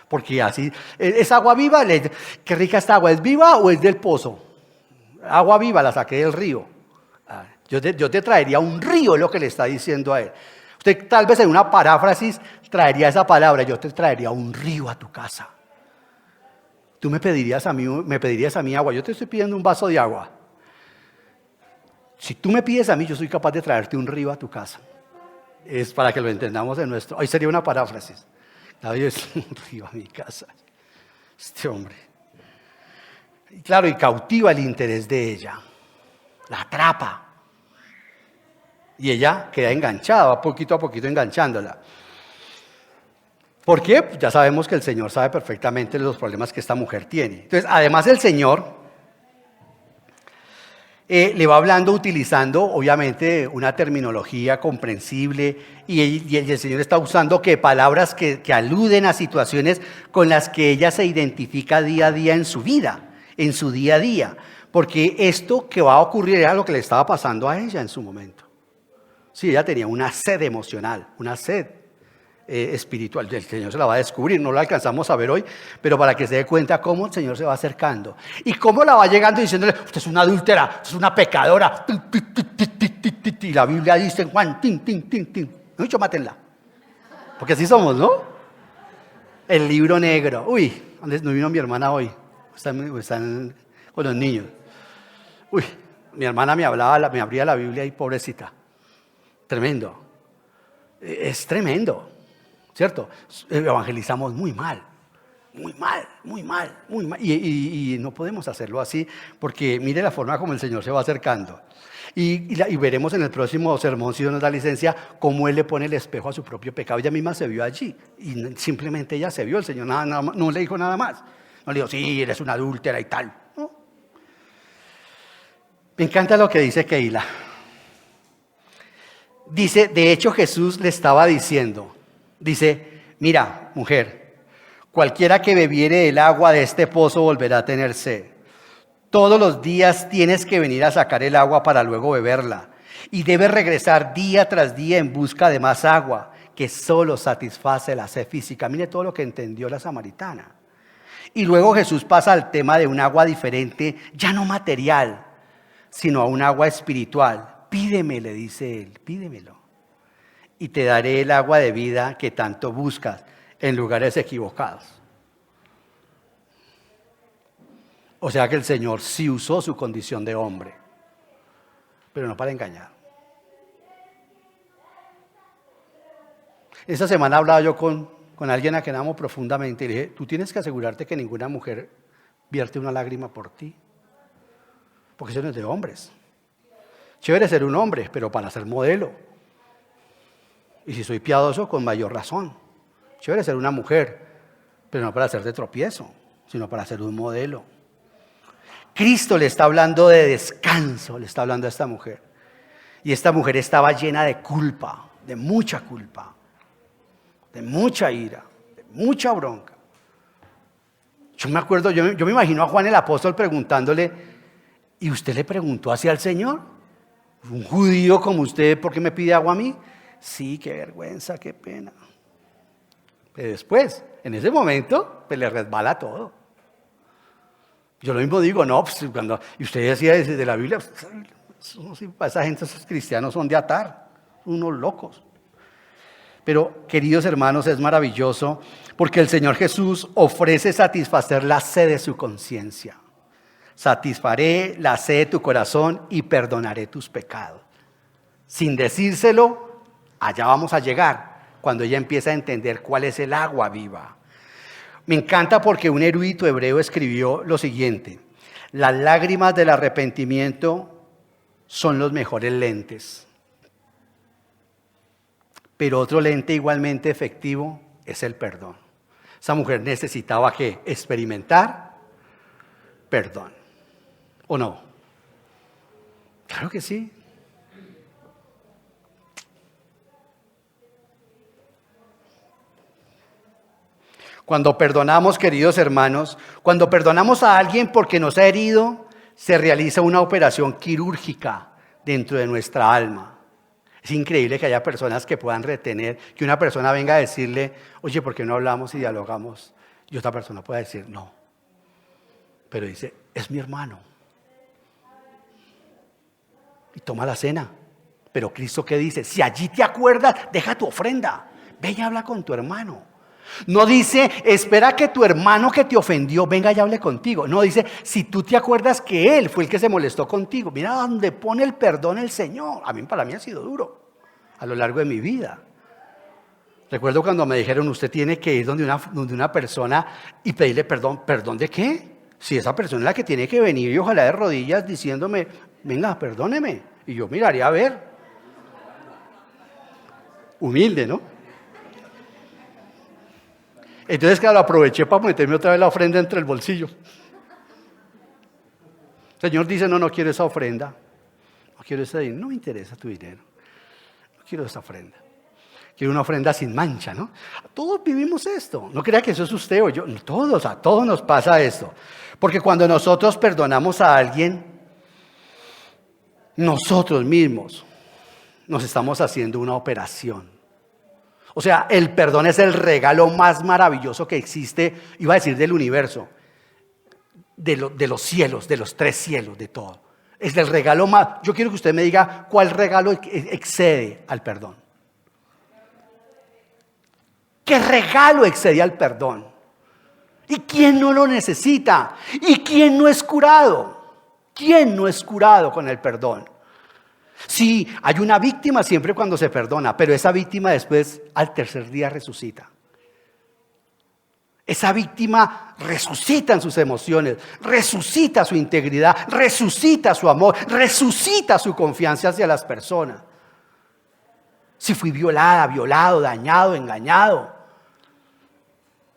porque así, ¿es agua viva? ¿Qué rica esta agua? ¿Es viva o es del pozo? Agua viva, la saqué del río. Yo te traería un río, es lo que le está diciendo a él. Usted tal vez en una paráfrasis traería esa palabra, yo te traería un río a tu casa. Tú me pedirías a mí agua, yo te estoy pidiendo un vaso de agua. Si tú me pides a mí, yo soy capaz de traerte un río a tu casa. Es para que lo entendamos en nuestro. Hoy sería una paráfrasis. Nadie es un río a mi casa. Este hombre. Y claro, y cautiva el interés de ella. La atrapa. Y ella queda enganchada, va poquito a poquito enganchándola. ¿Por qué? Pues ya sabemos que el Señor sabe perfectamente los problemas que esta mujer tiene. Entonces, además el Señor le va hablando utilizando, obviamente, una terminología comprensible y el Señor está usando palabras que aluden a situaciones con las que ella se identifica día a día en su vida, en su día a día. Porque esto que va a ocurrir era lo que le estaba pasando a ella en su momento. Sí, ella tenía una sed emocional, una sed espiritual. El Señor se la va a descubrir, no la alcanzamos a ver hoy, pero para que se dé cuenta cómo el Señor se va acercando y cómo la va llegando diciéndole: usted es una adúltera, usted es una pecadora, y la Biblia dice: Juan, no dicho, mátenla, porque así somos, ¿no? El libro negro. Uy, ¿dónde no vino mi hermana hoy? Están con los niños. Uy, mi hermana me abría la Biblia y pobrecita, tremendo, es tremendo. ¿Cierto? Evangelizamos muy mal. Y no podemos hacerlo así, porque mire la forma como el Señor se va acercando. Y veremos en el próximo sermón, si Dios nos da licencia, cómo Él le pone el espejo a su propio pecado. Ella misma se vio allí. Y simplemente ella se vio. El Señor no le dijo nada más. No le dijo: sí, eres una adúltera y tal. No. Me encanta lo que dice Keila. Dice, de hecho Jesús le estaba diciendo, dice: mira, mujer, cualquiera que bebiere el agua de este pozo volverá a tener sed. Todos los días tienes que venir a sacar el agua para luego beberla. Y debes regresar día tras día en busca de más agua, que solo satisface la sed física. Mire todo lo que entendió la samaritana. Y luego Jesús pasa al tema de un agua diferente, ya no material, sino a un agua espiritual. Pídeme, le dice él, pídemelo. Y te daré el agua de vida que tanto buscas en lugares equivocados. O sea que el Señor sí usó su condición de hombre, pero no para engañar. Esta semana hablaba yo con alguien a quien amo profundamente y le dije: tú tienes que asegurarte que ninguna mujer vierte una lágrima por ti, porque eso no es de hombres. Chévere ser un hombre, pero para ser modelo. Y si soy piadoso, con mayor razón. Chévere ser una mujer, pero no para ser de tropiezo, sino para ser un modelo. Cristo le está hablando de descanso, le está hablando a esta mujer. Y esta mujer estaba llena de culpa, de mucha culpa, de mucha ira, de mucha bronca. Yo me acuerdo, yo me imagino a Juan el apóstol preguntándole: ¿Y usted le preguntó hacia el Señor? ¿Un judío como usted, por qué me pide agua a mí? Sí, qué vergüenza, qué pena. Pero después, en ese momento, pues le resbala todo. Yo lo mismo digo, no, pues cuando, y usted decía desde la Biblia, esa gente, esos cristianos son de atar, unos locos. Pero, queridos hermanos, es maravilloso porque el Señor Jesús ofrece satisfacer la sed de su conciencia. Satisfaré la sed de tu corazón y perdonaré tus pecados. Sin decírselo, allá vamos a llegar, cuando ella empieza a entender cuál es el agua viva. Me encanta porque un erudito hebreo escribió lo siguiente: las lágrimas del arrepentimiento son los mejores lentes. Pero otro lente igualmente efectivo es el perdón. Esa mujer necesitaba ¿qué? Experimentar perdón. ¿O no? Claro que sí. Cuando perdonamos, queridos hermanos, cuando perdonamos a alguien porque nos ha herido, se realiza una operación quirúrgica dentro de nuestra alma. Es increíble que haya personas que puedan retener, que una persona venga a decirle, oye, ¿por qué no hablamos y dialogamos? Y otra persona pueda decir, no. Pero dice, es mi hermano. Y toma la cena. Pero Cristo, ¿qué dice? Si allí te acuerdas, deja tu ofrenda. Ve y habla con tu hermano. No dice, espera que tu hermano que te ofendió venga y hable contigo. No, dice, si tú te acuerdas que él fue el que se molestó contigo. Mira dónde pone el perdón el Señor. Para mí ha sido duro a lo largo de mi vida. Recuerdo cuando me dijeron, usted tiene que ir donde una persona y pedirle perdón. ¿Perdón de qué? Si esa persona es la que tiene que venir y ojalá de rodillas diciéndome, venga, perdóneme. Y yo miraría a ver. Humilde, ¿no? Entonces, claro, aproveché para meterme otra vez la ofrenda entre el bolsillo. El Señor dice, no quiero esa ofrenda. No quiero ese dinero. No me interesa tu dinero. No quiero esa ofrenda. Quiero una ofrenda sin mancha, ¿no? Todos vivimos esto. No crea que eso es usted o yo. Todos, a todos nos pasa esto. Porque cuando nosotros perdonamos a alguien, nosotros mismos nos estamos haciendo una operación. O sea, el perdón es el regalo más maravilloso que existe, iba a decir del universo, de los cielos, de los 3 cielos, de todo. Es el regalo más. Yo quiero que usted me diga cuál regalo excede al perdón. ¿Qué regalo excede al perdón? ¿Y quién no lo necesita? ¿Y quién no es curado? ¿Quién no es curado con el perdón? Sí, hay una víctima siempre cuando se perdona, pero esa víctima después al tercer día resucita. Esa víctima resucita en sus emociones, resucita su integridad, resucita su amor, resucita su confianza hacia las personas. Si fui violada, violado, dañado, engañado,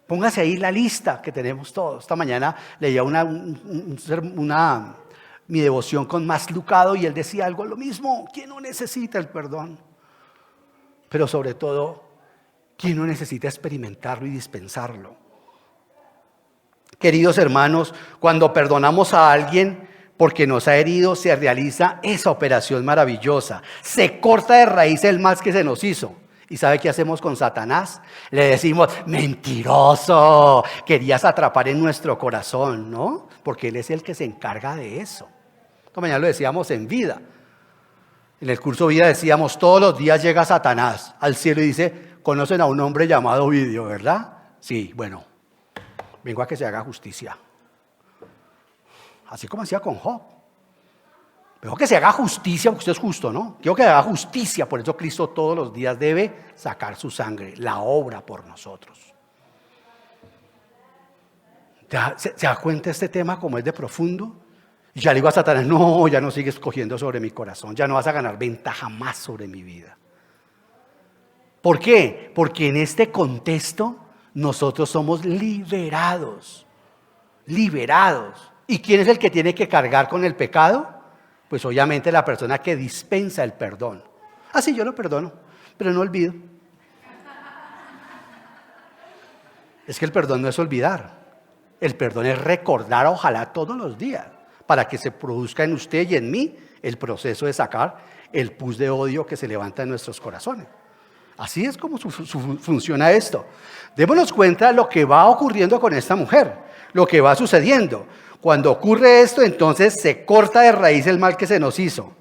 póngase ahí la lista que tenemos todos. Esta mañana leía mi devoción con Mas Lucado y él decía algo lo mismo. ¿Quién no necesita el perdón? Pero sobre todo, ¿quién no necesita experimentarlo y dispensarlo? Queridos hermanos, cuando perdonamos a alguien porque nos ha herido, se realiza esa operación maravillosa. Se corta de raíz el mal que se nos hizo. ¿Y sabe qué hacemos con Satanás? Le decimos, mentiroso, querías atrapar en nuestro corazón, ¿no? Porque él es el que se encarga de eso. Esta mañana lo decíamos en vida. En el curso vida decíamos, todos los días llega Satanás al cielo y dice, conocen a un hombre llamado Ovidio, ¿verdad? Sí, bueno, vengo a que se haga justicia. Así como hacía con Job. Vengo a que se haga justicia, porque usted es justo, ¿no? Quiero que haga justicia, por eso Cristo todos los días debe sacar su sangre, la obra por nosotros. ¿Se da cuenta este tema como es de profundo? Y ya le digo a Satanás, no, ya no sigues cogiendo sobre mi corazón, ya no vas a ganar ventaja más sobre mi vida. ¿Por qué? Porque en este contexto nosotros somos liberados. Liberados. ¿Y quién es el que tiene que cargar con el pecado? Pues obviamente la persona que dispensa el perdón. Ah, sí, yo lo perdono, pero no olvido. Es que el perdón no es olvidar. El perdón es recordar, ojalá todos los días. para que se produzca en usted y en mí el proceso de sacar el pus de odio que se levanta en nuestros corazones. Así es como funciona esto. Démonos cuenta de lo que va ocurriendo con esta mujer, lo que va sucediendo. Cuando ocurre esto, entonces se corta de raíz el mal que se nos hizo,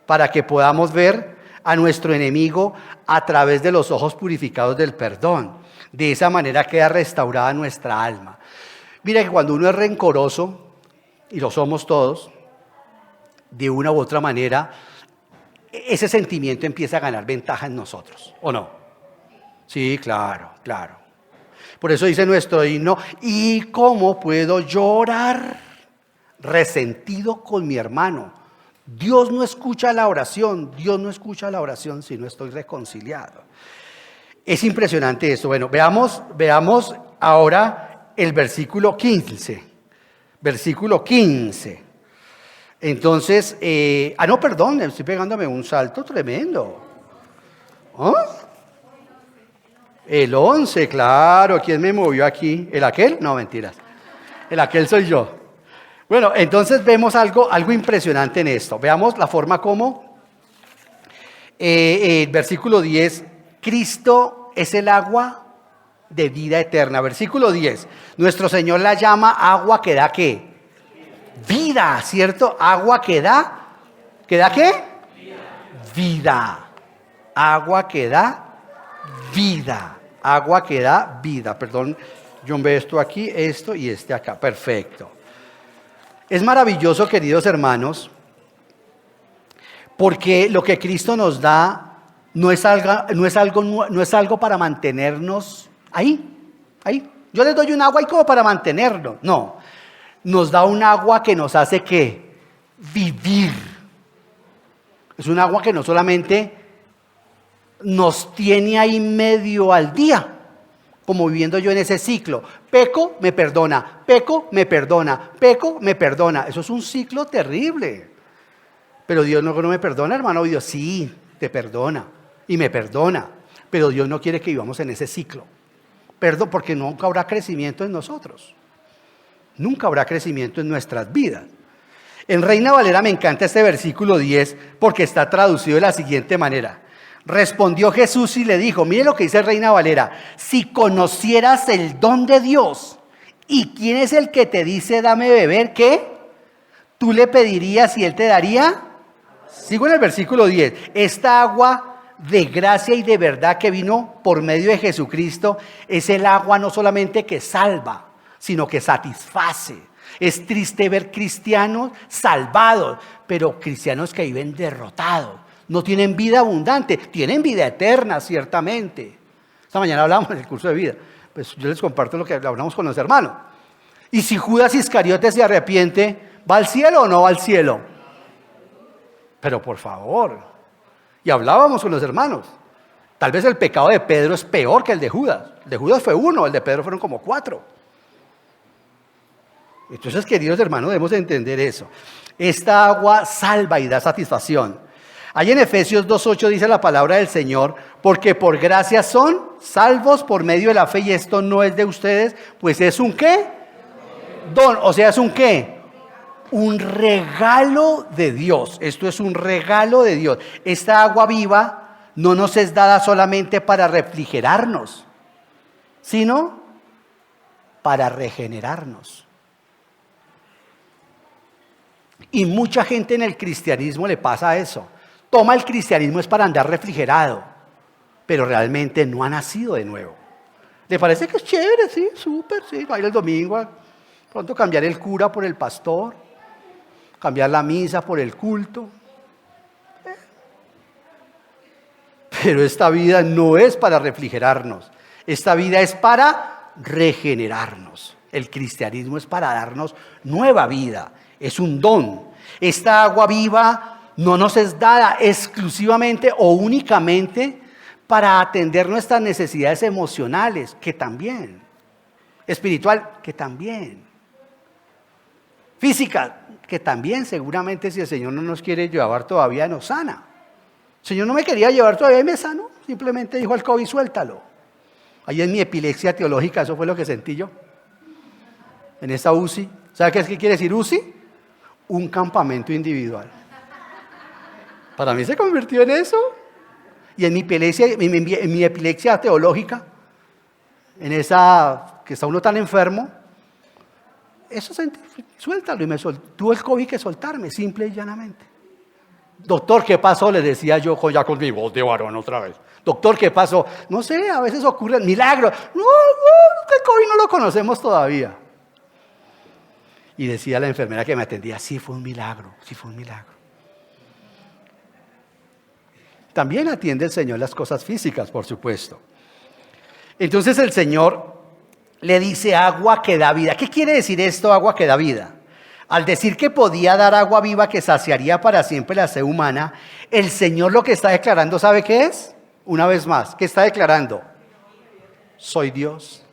para que podamos ver a nuestro enemigo a través de los ojos purificados del perdón. De esa manera queda restaurada nuestra alma. Mira que cuando uno es rencoroso, y lo somos todos, de una u otra manera, ese sentimiento empieza a ganar ventaja en nosotros, ¿o no? Sí, claro, claro. Por eso dice nuestro himno, ¿y cómo puedo llorar resentido con mi hermano? Dios no escucha la oración, Dios no escucha la oración si no estoy reconciliado. Es impresionante esto. Bueno, veamos ahora el versículo 15. Versículo 15. Entonces, no, perdón, estoy pegándome un salto tremendo. ¿Oh? El 11, claro, ¿quién me movió aquí? ¿El aquel? No, mentiras. El aquel soy yo. Bueno, entonces vemos algo impresionante en esto. Veamos la forma como, versículo 10, Cristo es el agua de vida eterna. Versículo 10, nuestro Señor la llama agua que da ¿qué? Vida, ¿cierto? Agua que da qué? Vida. Agua que da vida. Agua que da vida. Perdón, yo veo esto aquí, esto y este acá. Perfecto. Es maravilloso, queridos hermanos, porque lo que Cristo nos da no es algo para mantenernos ahí. Yo les doy un agua y como para mantenernos. No, nos da un agua que nos hace ¿qué? Vivir. Es un agua que no solamente nos tiene ahí medio al día, como viviendo yo en ese ciclo. Peco, me perdona, peco, me perdona, peco, me perdona. Eso es un ciclo terrible. Pero Dios no me perdona, hermano. Dios sí, te perdona y me perdona. Pero Dios no quiere que vivamos en ese ciclo. Perdón, porque nunca habrá crecimiento en nosotros. Nunca habrá crecimiento en nuestras vidas. En Reina Valera me encanta este versículo 10 porque está traducido de la siguiente manera. Respondió Jesús y le dijo, mire lo que dice Reina Valera, si conocieras el don de Dios y quién es el que te dice dame beber, ¿qué? Tú le pedirías y él te daría. Sigo en el versículo 10, esta agua de gracia y de verdad que vino por medio de Jesucristo es el agua no solamente que salva, sino que satisface. Es triste ver cristianos salvados, pero cristianos que viven derrotados. No tienen vida abundante, tienen vida eterna, ciertamente. Esta mañana hablamos en el curso de vida. Pues yo les comparto lo que hablamos con los hermanos. Y si Judas Iscariote se arrepiente, ¿va al cielo o no va al cielo? Pero por favor. Y hablábamos con los hermanos. Tal vez el pecado de Pedro es peor que el de Judas. El de Judas fue 1, el de Pedro fueron como 4. Entonces, queridos hermanos, debemos entender eso. Esta agua salva y da satisfacción. Ahí en Efesios 2:8 dice la palabra del Señor, porque por gracia son salvos por medio de la fe y esto no es de ustedes, pues es un ¿qué? Don, o sea, es un ¿qué? Un regalo de Dios. Esto es un regalo de Dios. Esta agua viva no nos es dada solamente para refrigerarnos, sino para regenerarnos. Y mucha gente en el cristianismo le pasa eso. Toma el cristianismo es para andar refrigerado, pero realmente no ha nacido de nuevo. ¿Le parece que es chévere? Sí, súper, sí. Va a ir el domingo, pronto cambiar el cura por el pastor, cambiar la misa por el culto. Pero esta vida no es para refrigerarnos, esta vida es para regenerarnos. El cristianismo es para darnos nueva vida, es un don. Esta agua viva no nos es dada exclusivamente o únicamente para atender nuestras necesidades emocionales, que también, espiritual, que también, física, que también seguramente si el Señor no nos quiere llevar todavía nos sana. El Señor no me quería llevar todavía y me sanó, simplemente dijo al COVID suéltalo. Ahí en mi epilepsia teológica, eso fue lo que sentí yo, en esa UCI. ¿Sabe qué quiere decir UCI? un campamento individual. Para mí se convirtió en eso. Y en mi epilepsia teológica, en esa que está uno tan enfermo, eso suéltalo. Y tuvo el COVID que soltarme, simple y llanamente. Doctor, ¿qué pasó? Le decía yo ya con mi voz de varón otra vez. Doctor, ¿qué pasó? No sé, a veces ocurren milagros. No, el COVID no lo conocemos todavía. Y decía la enfermera que me atendía, sí fue un milagro, sí fue un milagro. También atiende el Señor las cosas físicas, por supuesto. Entonces el Señor le dice agua que da vida. ¿Qué quiere decir esto, agua que da vida? Al decir que podía dar agua viva que saciaría para siempre la sed humana, el Señor lo que está declarando, ¿sabe qué es? Una vez más, ¿qué está declarando? Soy Dios.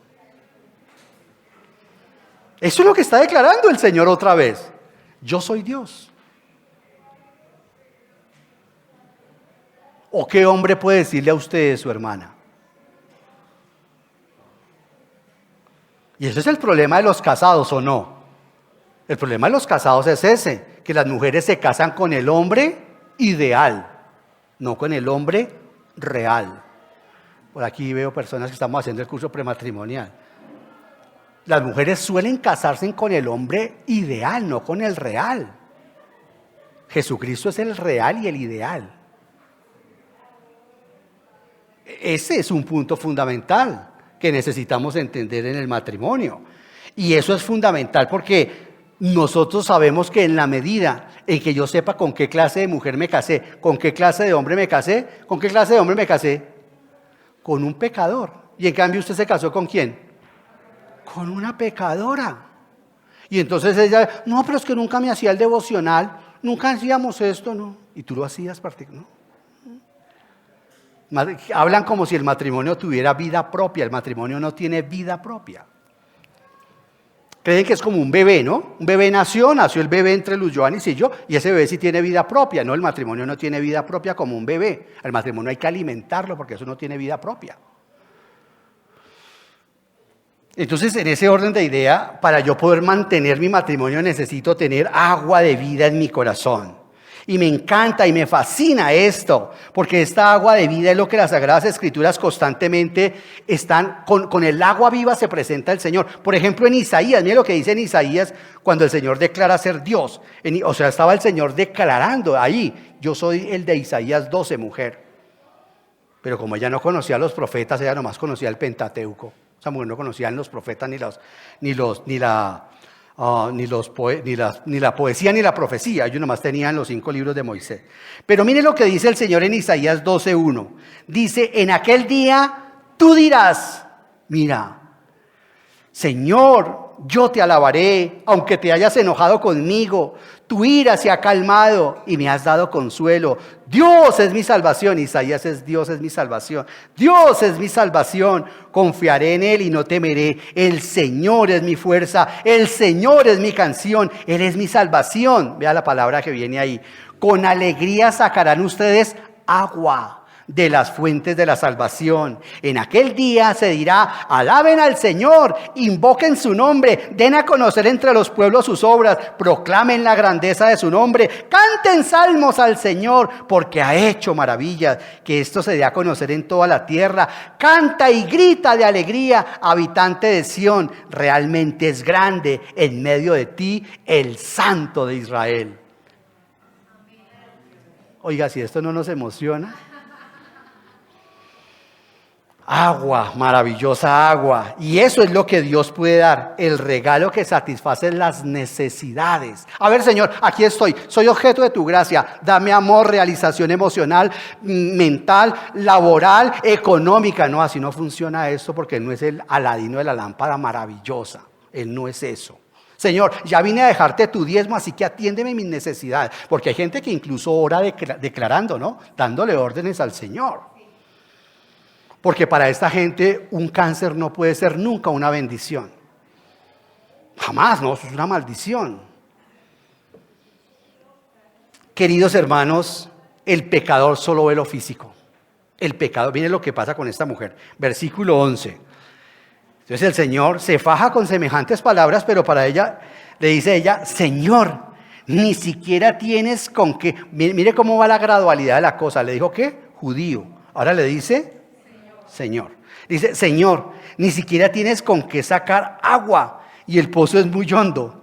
Eso es lo que está declarando el Señor otra vez. Yo soy Dios. ¿O qué hombre puede decirle a usted, su hermana? Y ese es el problema de los casados, ¿o no? El problema de los casados es ese, que las mujeres se casan con el hombre ideal, no con el hombre real. Por aquí veo personas que estamos haciendo el curso prematrimonial. Las mujeres suelen casarse con el hombre ideal, no con el real. Jesucristo es el real y el ideal. Ese es un punto fundamental que necesitamos entender en el matrimonio. Y eso es fundamental porque nosotros sabemos que en la medida en que yo sepa con qué clase de mujer me casé, con qué clase de hombre me casé, ¿con qué clase de hombre me casé? Con un pecador. Y en cambio usted se casó ¿con quién? Con una pecadora. Y entonces ella, no, pero es que nunca me hacía el devocional, nunca hacíamos esto, ¿no? Y tú lo hacías, ¿no? Hablan como si el matrimonio tuviera vida propia. El matrimonio no tiene vida propia. Creen que es como un bebé, ¿no? Un bebé nació el bebé entre Luz Joanis y yo, y ese bebé sí tiene vida propia. No, el matrimonio no tiene vida propia como un bebé. El matrimonio hay que alimentarlo porque eso no tiene vida propia. Entonces, en ese orden de idea, para yo poder mantener mi matrimonio necesito tener agua de vida en mi corazón. Y me encanta y me fascina esto, porque esta agua de vida es lo que las Sagradas Escrituras constantemente están, con el agua viva se presenta el Señor. Por ejemplo, en Isaías, mire lo que dice en Isaías cuando el Señor declara ser Dios. O sea, estaba el Señor declarando ahí, yo soy el de Isaías 12, mujer. Pero como ella no conocía a los profetas, ella nomás conocía el Pentateuco. Esa mujer no conocía a los profetas ni la poesía ni la profecía. Ellos nomás tenían los 5 libros de Moisés. Pero mire lo que dice el Señor en Isaías 12:1. Dice, en aquel día tú dirás, mira, Señor, yo te alabaré, aunque te hayas enojado conmigo. Tu ira se ha calmado y me has dado consuelo. Dios es mi salvación. Isaías es Dios es mi salvación. Dios es mi salvación. Confiaré en Él y no temeré. El Señor es mi fuerza. El Señor es mi canción. Él es mi salvación. Vea la palabra que viene ahí. Con alegría sacarán ustedes agua de las fuentes de la salvación. En aquel día se dirá, alaben al Señor, invoquen su nombre, den a conocer entre los pueblos sus obras, proclamen la grandeza de su nombre, canten salmos al Señor, porque ha hecho maravillas, que esto se dé a conocer en toda la tierra. Canta y grita de alegría, habitante de Sión, realmente es grande en medio de ti el Santo de Israel. Oiga, si esto no nos emociona. Agua, maravillosa agua. Y eso es lo que Dios puede dar, el regalo que satisface las necesidades. A ver, Señor, aquí estoy, soy objeto de tu gracia. Dame amor, realización emocional, mental, laboral, económica. No, así no funciona esto porque Él no es el Aladino de la lámpara maravillosa. Él no es eso. Señor, ya vine a dejarte tu diezmo, así que atiéndeme mis necesidades. Porque hay gente que incluso ora declarando, ¿no? Dándole órdenes al Señor. Porque para esta gente un cáncer no puede ser nunca una bendición. Jamás, no, eso es una maldición. Queridos hermanos, el pecador solo ve lo físico. El pecador, miren lo que pasa con esta mujer. Versículo 11. Entonces el Señor se faja con semejantes palabras, pero para ella, le dice ella, Señor, Ni siquiera tienes con qué. Mire cómo va la gradualidad de la cosa. Le dijo ¿qué? Judío. Ahora le dice Señor. Dice, Señor, ni siquiera tienes con qué sacar agua y el pozo es muy hondo.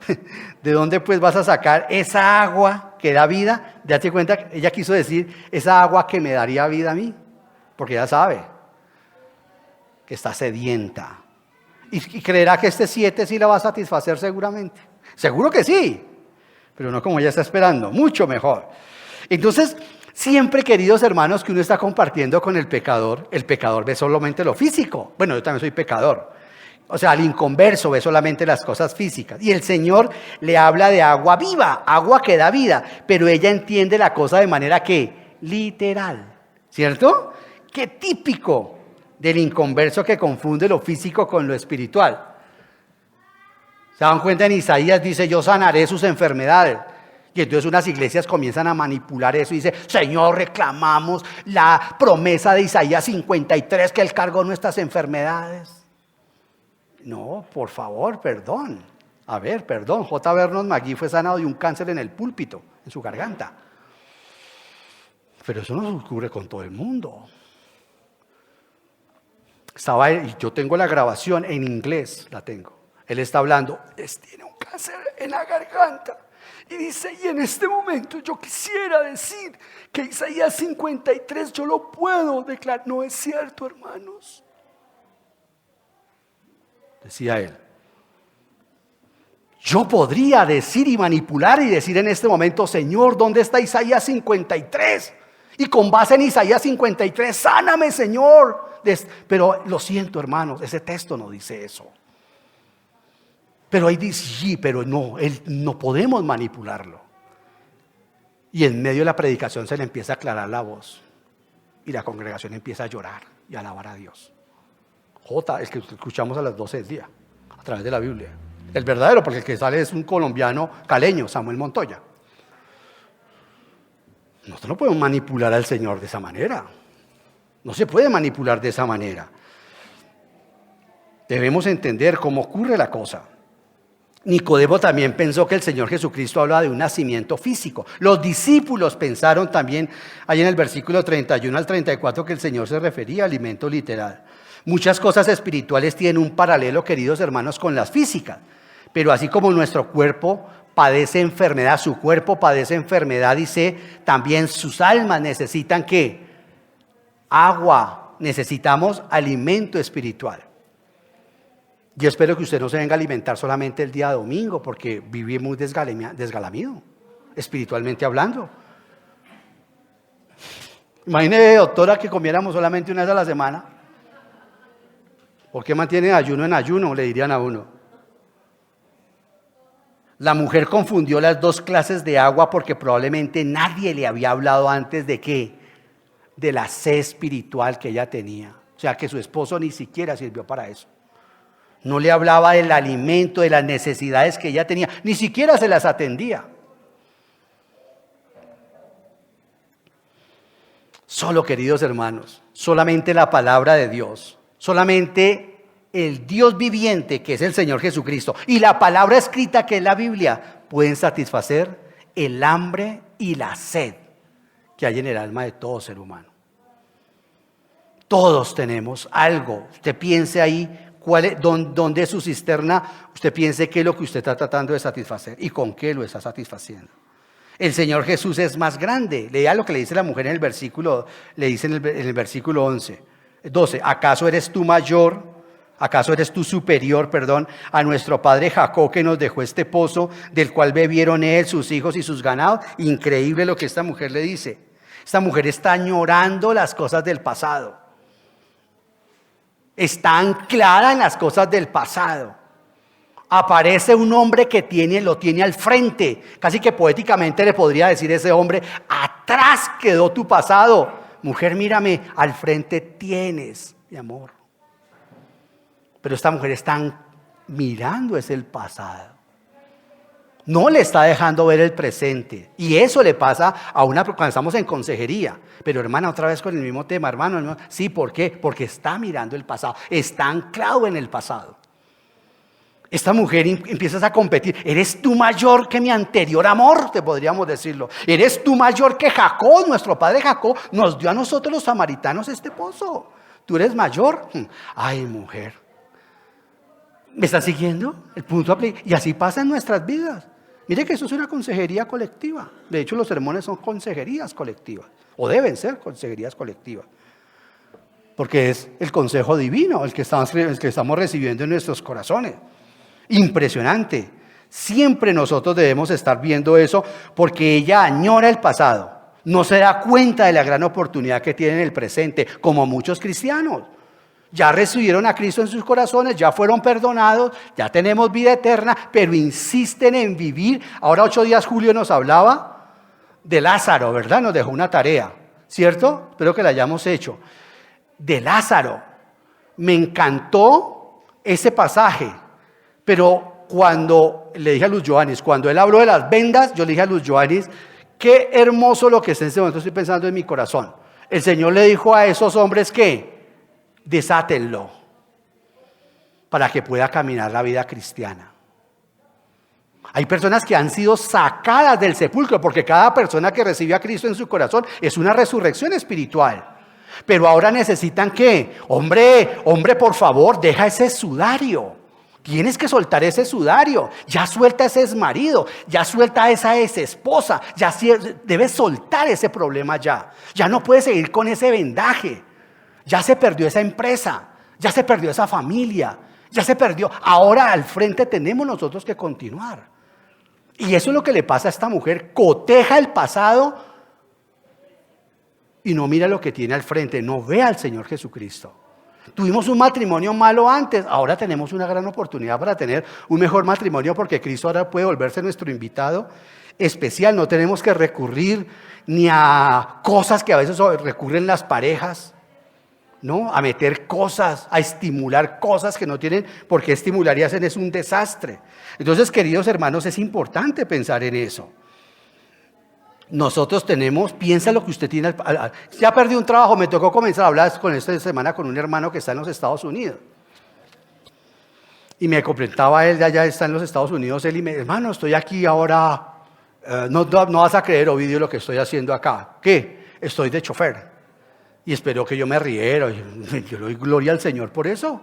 ¿De dónde pues vas a sacar esa agua que da vida? Date cuenta, ella quiso decir, esa agua que me daría vida a mí. Porque ella sabe que está sedienta. ¿Y creerá que este 7 sí la va a satisfacer seguramente? Seguro que sí, pero no como ella está esperando, mucho mejor. Entonces, siempre, queridos hermanos, que uno está compartiendo con el pecador ve solamente lo físico. Bueno, yo también soy pecador. O sea, el inconverso ve solamente las cosas físicas. Y el Señor le habla de agua viva, agua que da vida. Pero ella entiende la cosa de manera que literal, ¿cierto? Qué típico del inconverso que confunde lo físico con lo espiritual. ¿Se dan cuenta? En Isaías dice, yo sanaré sus enfermedades. Y entonces unas iglesias comienzan a manipular eso y dice, Señor, reclamamos la promesa de Isaías 53 que Él cargó nuestras enfermedades. No, por favor, perdón. A ver, perdón, J. Vernon McGee fue sanado de un cáncer en el púlpito, en su garganta. Pero eso no ocurre con todo el mundo. Y yo tengo la grabación en inglés, la tengo. Él está hablando, tiene un cáncer en la garganta. Y dice, y en este momento yo quisiera decir que Isaías 53 yo lo puedo declarar. No es cierto, hermanos. Decía él. Yo podría decir y manipular y decir en este momento, Señor, ¿dónde está Isaías 53? Y con base en Isaías 53, sáname, Señor. Pero lo siento, hermanos, ese texto no dice eso. Pero ahí dice, sí, pero no podemos manipularlo. Y en medio de la predicación se le empieza a aclarar la voz. Y la congregación empieza a llorar y a alabar a Dios. Es que escuchamos a las 12 del día, a través de la Biblia. El verdadero, porque el que sale es un colombiano caleño, Samuel Montoya. Nosotros no podemos manipular al Señor de esa manera. No se puede manipular de esa manera. Debemos entender cómo ocurre la cosa. Nicodemo también pensó que el Señor Jesucristo hablaba de un nacimiento físico. Los discípulos pensaron también, ahí en el versículo 31 al 34, que el Señor se refería a alimento literal. Muchas cosas espirituales tienen un paralelo, queridos hermanos, con las físicas. Pero así como nuestro cuerpo padece enfermedad, su cuerpo padece enfermedad, dice, también sus almas necesitan ¿qué? Agua, necesitamos alimento espiritual. Yo espero que usted no se venga a alimentar solamente el día domingo, porque vive muy desgalamido, espiritualmente hablando. Imagínese, doctora, que comiéramos solamente una vez a la semana. ¿Por qué mantiene ayuno en ayuno? Le dirían a uno. La mujer confundió las dos clases de agua porque probablemente nadie le había hablado antes de ¿qué? De la sed espiritual que ella tenía. O sea, que su esposo ni siquiera sirvió para eso. No le hablaba del alimento, de las necesidades que ella tenía, ni siquiera se las atendía. Solo, queridos hermanos, solamente la palabra de Dios, solamente el Dios viviente que es el Señor Jesucristo y la palabra escrita que es la Biblia pueden satisfacer el hambre y la sed que hay en el alma de todo ser humano. Todos tenemos algo. Usted piense ahí. ¿Dónde es su cisterna? Usted piense qué es lo que usted está tratando de satisfacer y con qué lo está satisfaciendo. El Señor Jesús es más grande. Lea lo que le dice la mujer en el versículo, le dice en el versículo 12. ¿Acaso eres tú superior, a nuestro padre Jacob que nos dejó este pozo del cual bebieron él, sus hijos y sus ganados? Increíble lo que esta mujer le dice. Esta mujer está añorando las cosas del pasado. Está anclada en las cosas del pasado. Aparece un hombre que lo tiene al frente. Casi que poéticamente le podría decir ese hombre, atrás quedó tu pasado. Mujer, mírame, al frente tienes, mi amor. Pero esta mujer está mirando es el pasado. No le está dejando ver el presente. Y eso le pasa cuando estamos en consejería. Pero hermana, otra vez con el mismo tema, hermano. Sí, ¿por qué? Porque está mirando el pasado. Está anclado en el pasado. Esta mujer empiezas a competir. Eres tú mayor que mi anterior amor, te podríamos decirlo. Eres tú mayor que Jacob, nuestro padre Jacob nos dio a nosotros los samaritanos este pozo. Tú eres mayor. Ay, mujer. ¿Me están siguiendo? El punto aplica. Y así pasa en nuestras vidas. Mire que eso es una consejería colectiva. De hecho, los sermones son consejerías colectivas. O deben ser consejerías colectivas. Porque es el consejo divino el que estamos recibiendo en nuestros corazones. Impresionante. Siempre nosotros debemos estar viendo eso porque ella añora el pasado. No se da cuenta de la gran oportunidad que tiene en el presente, como muchos cristianos. Ya recibieron a Cristo en sus corazones, ya fueron perdonados, ya tenemos vida eterna, pero insisten en vivir. Ahora 8 días Julio nos hablaba de Lázaro, ¿verdad? Nos dejó una tarea, ¿cierto? Espero que la hayamos hecho. De Lázaro. Me encantó ese pasaje, pero cuando le dije a Luz Joanis, cuando él habló de las vendas, yo le dije a Luz Joanis, qué hermoso lo que en este momento estoy pensando en mi corazón. El Señor le dijo a esos hombres que desátenlo para que pueda caminar la vida cristiana. Hay personas que han sido sacadas del sepulcro porque cada persona que recibe a Cristo en su corazón es una resurrección espiritual. Pero ahora necesitan ¿qué? Hombre, por favor, deja ese sudario. Tienes que soltar ese sudario. Ya suelta ese exmarido, ya suelta esa exesposa, ya debes soltar ese problema ya. Ya no puedes seguir con ese vendaje. Ya se perdió esa empresa, ya se perdió esa familia, ya se perdió. Ahora al frente tenemos nosotros que continuar. Y eso es lo que le pasa a esta mujer. Coteja el pasado y no mira lo que tiene al frente, no ve al Señor Jesucristo. Tuvimos un matrimonio malo antes, ahora tenemos una gran oportunidad para tener un mejor matrimonio porque Cristo ahora puede volverse nuestro invitado especial. No tenemos que recurrir ni a cosas que a veces recurren las parejas, ¿no? A meter cosas, a estimular cosas que no tienen por qué estimular y hacen es un desastre. Entonces, queridos hermanos, es importante pensar en eso. Nosotros piensa lo que usted tiene. Ya perdí un trabajo, me tocó comenzar a hablar con esta semana con un hermano que está en los Estados Unidos. Y me comentaba él, ya está en los Estados Unidos, él y me dice, hermano, estoy aquí ahora, no vas a creer, Ovidio, lo que estoy haciendo acá. ¿Qué? Estoy de chofer. Y esperó que yo me riera. Yo le doy gloria al Señor por eso.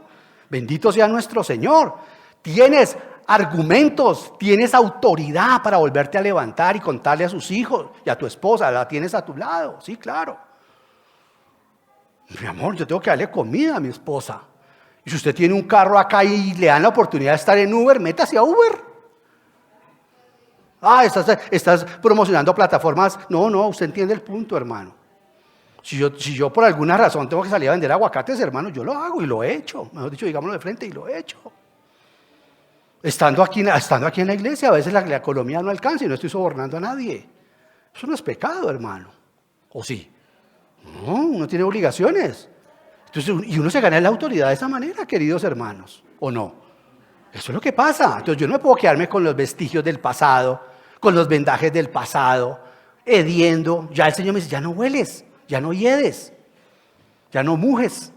Bendito sea nuestro Señor. Tienes argumentos, tienes autoridad para volverte a levantar y contarle a sus hijos y a tu esposa. La tienes a tu lado, sí, claro. Mi amor, yo tengo que darle comida a mi esposa. Y si usted tiene un carro acá y le dan la oportunidad de estar en Uber, métase a Uber. Estás promocionando plataformas. No, usted entiende el punto, hermano. Si yo por alguna razón tengo que salir a vender aguacates, hermano, yo lo hago y lo he hecho. Mejor dicho, digámoslo de frente, y lo he hecho. Estando aquí en la iglesia, a veces la economía no alcanza y no estoy sobornando a nadie. Eso no es pecado, hermano. ¿O sí? No, uno tiene obligaciones. Entonces, y uno se gana la autoridad de esa manera, queridos hermanos. ¿O no? Eso es lo que pasa. Entonces yo no me puedo quedarme con los vestigios del pasado, con los vendajes del pasado, hediendo. Ya el Señor me dice, ya no hueles. Ya no hiedes, ya no mujes.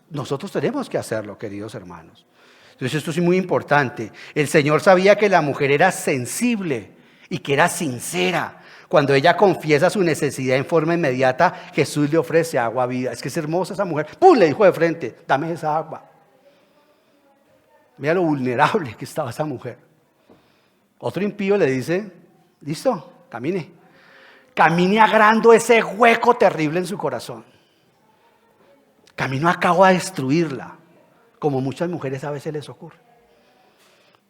Nosotros tenemos que hacerlo, queridos hermanos. Entonces esto es muy importante. El Señor sabía que la mujer era sensible y que era sincera. Cuando ella confiesa su necesidad en forma inmediata, Jesús le ofrece agua vida. Es que es hermosa esa mujer. ¡Pum! Le dijo de frente, dame esa agua. Mira lo vulnerable que estaba esa mujer. Otro impío le dice, listo, camine. Camine agrando ese hueco terrible en su corazón. Camino acabo a destruirla, como muchas mujeres a veces les ocurre.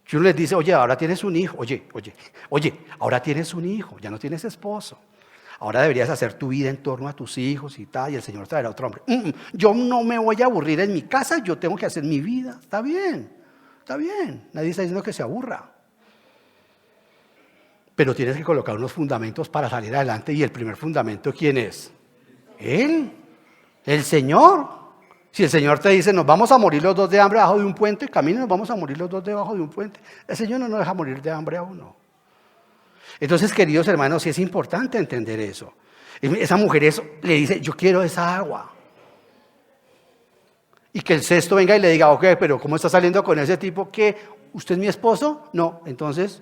Si uno les dice, oye, ahora tienes un hijo, oye, ahora tienes un hijo, ya no tienes esposo. Ahora deberías hacer tu vida en torno a tus hijos y tal, y el Señor traerá otro hombre. Yo no me voy a aburrir en mi casa, yo tengo que hacer mi vida. Está bien, nadie está diciendo que se aburra. Pero tienes que colocar unos fundamentos para salir adelante. Y el primer fundamento, ¿quién es? Él, el Señor. Si el Señor te dice, nos vamos a morir los dos de hambre debajo de un puente, caminen, nos vamos a morir los dos debajo de un puente. El Señor no nos deja morir de hambre a uno. Entonces, queridos hermanos, sí es importante entender eso. Esa mujer le dice, yo quiero esa agua. Y que el sexto venga y le diga, ok, pero ¿cómo está saliendo con ese tipo? ¿Qué? ¿Usted es mi esposo? No, entonces,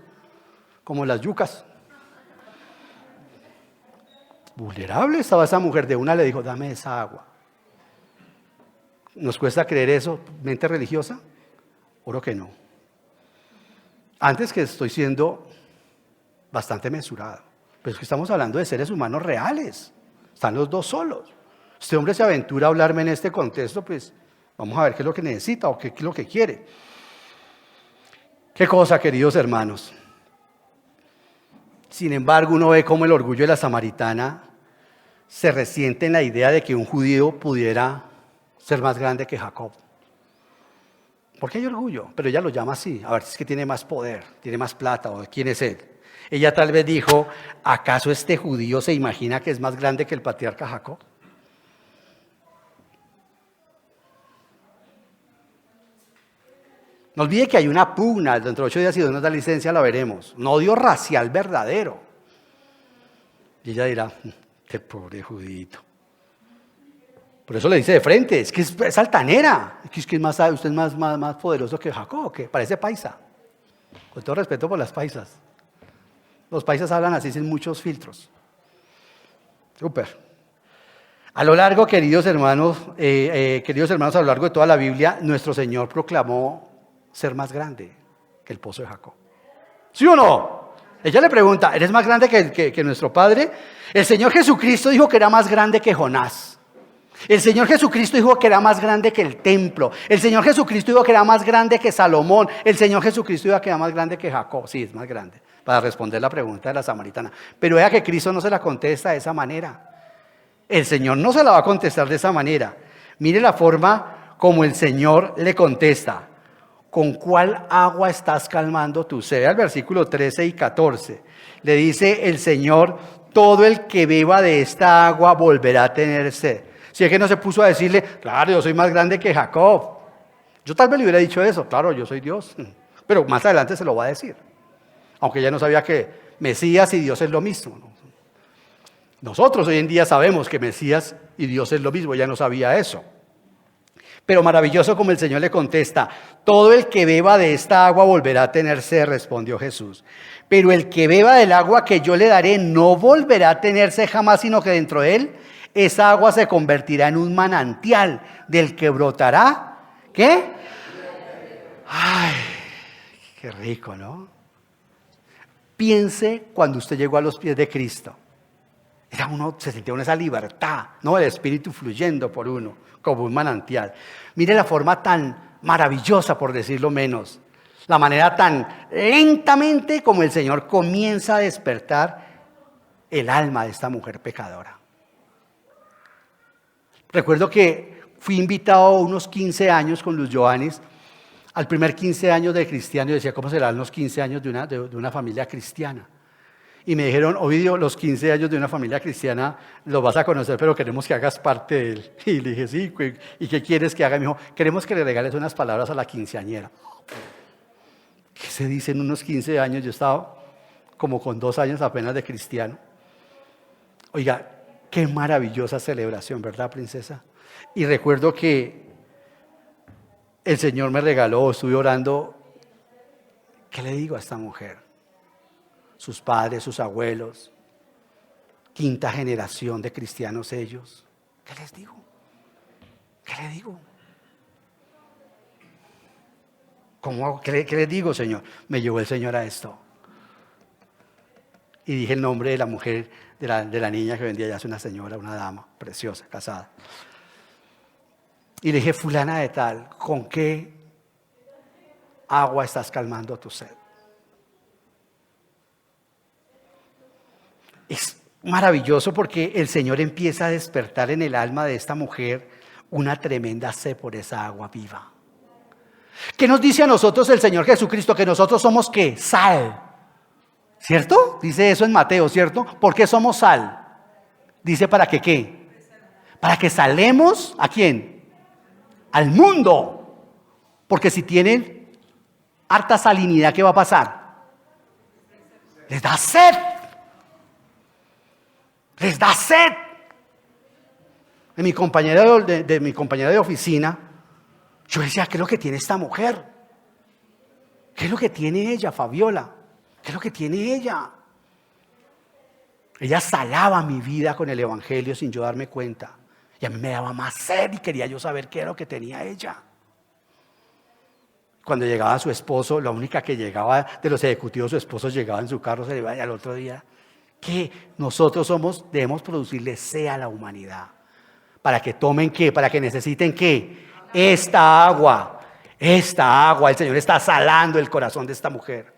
como las yucas. Vulnerable estaba esa mujer, de una le dijo, dame esa agua. ¿Nos cuesta creer eso? ¿Mente religiosa? Oro que no. Antes que estoy siendo bastante mesurado. Pero es que estamos hablando de seres humanos reales. Están los dos solos. Este hombre se aventura a hablarme en este contexto, pues vamos a ver qué es lo que necesita o qué es lo que quiere. Qué cosa, queridos hermanos. Sin embargo, uno ve cómo el orgullo de la samaritana se resiente en la idea de que un judío pudiera ser más grande que Jacob. ¿Por qué hay orgullo? Pero ella lo llama así, a ver si es que tiene más poder, tiene más plata, o quién es él. Ella tal vez dijo, ¿acaso este judío se imagina que es más grande que el patriarca Jacob? No olvide que hay una pugna, dentro de 8 días, si Dios nos da licencia, la veremos. Un odio racial verdadero. Y ella dirá, qué pobre judito. Por eso le dice de frente, es que es altanera, es que es más, usted es más poderoso que Jacob, que parece paisa. Con todo respeto por las paisas. Los paisas hablan así sin muchos filtros. Súper. A lo largo, queridos hermanos, a lo largo de toda la Biblia, nuestro Señor proclamó ser más grande que el pozo de Jacob. ¿Sí o no? Ella le pregunta, ¿eres más grande que nuestro padre? El Señor Jesucristo dijo que era más grande que Jonás. El Señor Jesucristo dijo que era más grande que el templo. El Señor Jesucristo dijo que era más grande que Salomón. El Señor Jesucristo dijo que era más grande que Jacob. Sí, es más grande, para responder la pregunta de la samaritana. Pero vea que Cristo no se la contesta de esa manera. El Señor no se la va a contestar de esa manera. Mire la forma como el Señor le contesta. ¿Con cuál agua estás calmando tu sed? Al versículo 13 y 14. Le dice el Señor, todo el que beba de esta agua volverá a tener sed. Si es que no se puso a decirle, claro, yo soy más grande que Jacob. Yo tal vez le hubiera dicho eso, claro, yo soy Dios. Pero más adelante se lo va a decir. Aunque ella no sabía que Mesías y Dios es lo mismo. Nosotros hoy en día sabemos que Mesías y Dios es lo mismo, ella no sabía eso. Pero maravilloso como el Señor le contesta, todo el que beba de esta agua volverá a tener sed, respondió Jesús. Pero el que beba del agua que yo le daré no volverá a tener sed jamás, sino que dentro de él esa agua se convertirá en un manantial del que brotará. ¿Qué? Ay, qué rico, ¿no? Piense cuando usted llegó a los pies de Cristo. Se sentía esa libertad, ¿no? El Espíritu fluyendo por uno, como un manantial. Mire la forma tan maravillosa, por decirlo menos. La manera tan lentamente como el Señor comienza a despertar el alma de esta mujer pecadora. Recuerdo que fui invitado a unos 15 años con Luz Joanis, al primer 15 años de cristiano, y decía, ¿cómo serán los 15 años de una familia cristiana? Y me dijeron, Ovidio, los 15 años de una familia cristiana los vas a conocer, pero queremos que hagas parte de él. Y le dije, sí, ¿y qué quieres que haga? Y me dijo, queremos que le regales unas palabras a la quinceañera. ¿Qué se dice en unos 15 años? Yo estaba como con 2 años apenas de cristiano. Oiga, qué maravillosa celebración, ¿verdad, princesa? Y recuerdo que el Señor me regaló, estuve orando, ¿qué le digo a esta mujer? Sus padres, sus abuelos, 5ª generación de cristianos ellos. ¿Qué les digo? ¿Qué le digo? ¿Qué les digo, Señor? Me llevó el Señor a esto. Y dije el nombre de la mujer, de la niña que vendía, ya es una señora, una dama, preciosa, casada. Y le dije, fulana de tal, ¿con qué agua estás calmando tu sed? Es maravilloso porque el Señor empieza a despertar en el alma de esta mujer una tremenda sed por esa agua viva. ¿Qué nos dice a nosotros el Señor Jesucristo? Que nosotros somos ¿qué? Sal. ¿Cierto? Dice eso en Mateo, ¿cierto? ¿Por qué somos sal? Dice para que ¿qué? Para que salemos ¿a quién? Al mundo. Porque si tienen harta salinidad, ¿qué va a pasar? Les da sed. Les da sed. De mi compañera de oficina, Yo decía, ¿qué es lo que tiene esta mujer? ¿Qué es lo que tiene ella, Fabiola? ¿Qué es lo que tiene ella? Ella salaba mi vida con el evangelio sin yo darme cuenta. Y a mí me daba más sed y quería yo saber qué era lo que tenía ella. Cuando llegaba su esposo, la única que llegaba de los ejecutivos, su esposo llegaba en su carro, se le iba y al otro día. Que nosotros debemos producirle sed a la humanidad. ¿Para que tomen qué? ¿Para que necesiten qué? Esta agua. Esta agua. El Señor está salando el corazón de esta mujer.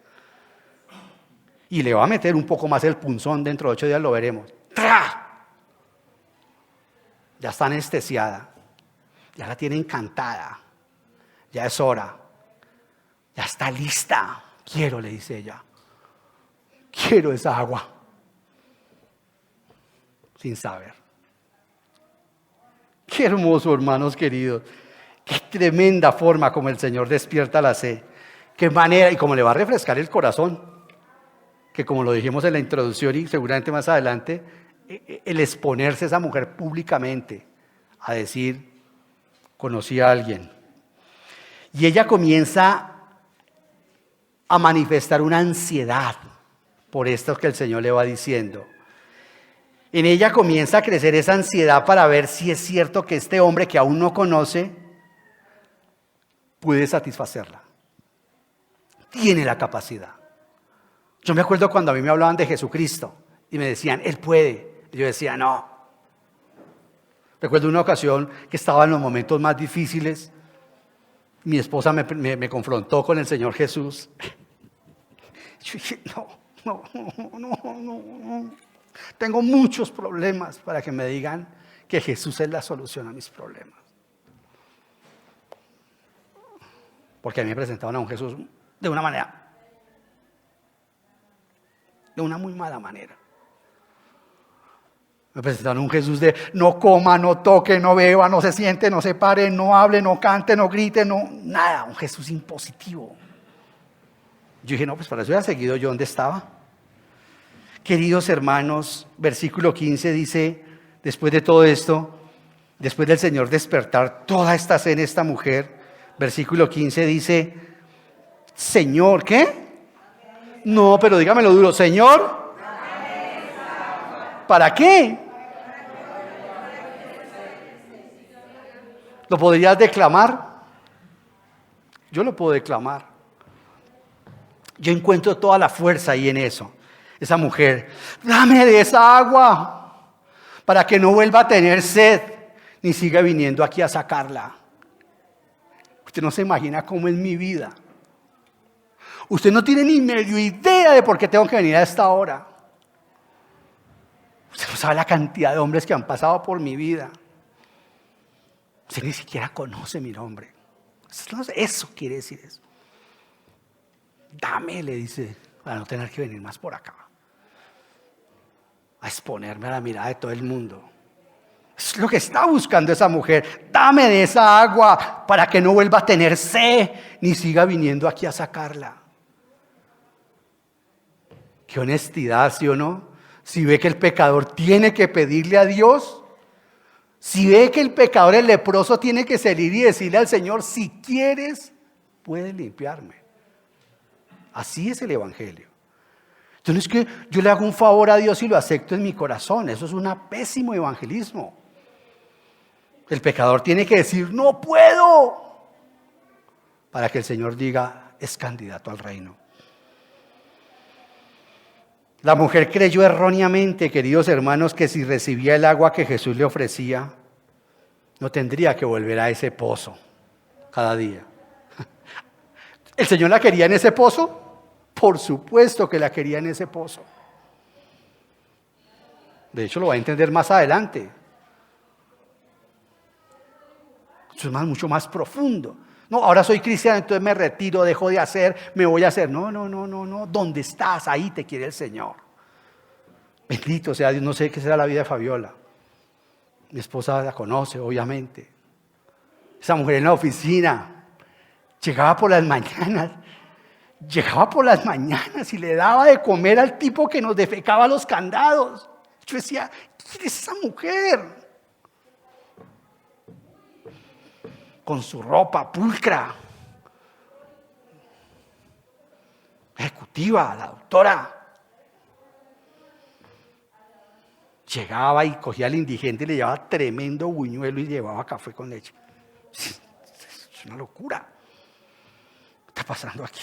Y le va a meter un poco más el punzón, dentro de 8 días lo veremos. ¡Tra! Ya está anestesiada. Ya la tiene encantada. Ya es hora. Ya está lista. Quiero, le dice ella. Quiero esa agua. Sin saber. Qué hermoso, hermanos queridos. Qué tremenda forma como el Señor despierta la sed. Qué manera, y como le va a refrescar el corazón. Que como lo dijimos en la introducción y seguramente más adelante, el exponerse a esa mujer públicamente a decir, conocí a alguien. Y ella comienza a manifestar una ansiedad por esto que el Señor le va diciendo. En ella comienza a crecer esa ansiedad para ver si es cierto que este hombre que aún no conoce puede satisfacerla. Tiene la capacidad. Yo me acuerdo cuando a mí me hablaban de Jesucristo y me decían, Él puede. Y yo decía, no. Recuerdo una ocasión que estaba en los momentos más difíciles. Mi esposa me confrontó con el Señor Jesús. Yo dije, no. Tengo muchos problemas para que me digan que Jesús es la solución a mis problemas. Porque a mí me presentaban a un Jesús de una manera, de una muy mala manera. Me presentaron a un Jesús de no coma, no toque, no beba, no se siente, no se pare, no hable, no cante, no grite, no, nada. Un Jesús impositivo. Yo dije, no, pues para eso hubiera seguido yo donde estaba. Queridos hermanos, versículo 15 dice, después de todo esto, después del Señor despertar toda esta sed en esta mujer, versículo 15 dice, Señor, ¿qué? No, pero dígamelo duro, Señor, ¿para qué? ¿Lo podrías declamar? Yo lo puedo declamar. Yo encuentro toda la fuerza ahí en eso. Esa mujer, dame de esa agua para que no vuelva a tener sed ni siga viniendo aquí a sacarla. Usted no se imagina cómo es mi vida. Usted no tiene ni medio idea de por qué tengo que venir a esta hora. Usted no sabe la cantidad de hombres que han pasado por mi vida. Usted ni siquiera conoce mi nombre. Eso quiere decir eso. Dame, le dice, para no tener que venir más por acá. A exponerme a la mirada de todo el mundo. Es lo que está buscando esa mujer. Dame de esa agua para que no vuelva a tener sed ni siga viniendo aquí a sacarla. Qué honestidad, ¿sí o no? Si ve que el pecador tiene que pedirle a Dios, si ve que el pecador, el leproso, tiene que salir y decirle al Señor, si quieres, puedes limpiarme. Así es el evangelio. Entonces es que yo le hago un favor a Dios y lo acepto en mi corazón. Eso es un pésimo evangelismo. El pecador tiene que decir, no puedo, para que el Señor diga, es candidato al reino. La mujer creyó erróneamente, queridos hermanos, que si recibía el agua que Jesús le ofrecía, no tendría que volver a ese pozo cada día. ¿El Señor la quería en ese pozo? Por supuesto que la quería en ese pozo. De hecho, lo va a entender más adelante. Eso es mucho más profundo. No, ahora soy cristiano, entonces me retiro, dejo de hacer, me voy a hacer. No. ¿Dónde estás? Ahí te quiere el Señor. Bendito sea Dios. No sé qué será la vida de Fabiola. Mi esposa la conoce, obviamente. Esa mujer en la oficina llegaba por las mañanas y le daba de comer al tipo que nos defecaba los candados. Yo decía, ¿quién es esa mujer? con su ropa pulcra, ejecutiva, la doctora. Llegaba y cogía al indigente y le llevaba tremendo buñuelo y llevaba café con leche. Es una locura. ¿Qué está pasando aquí?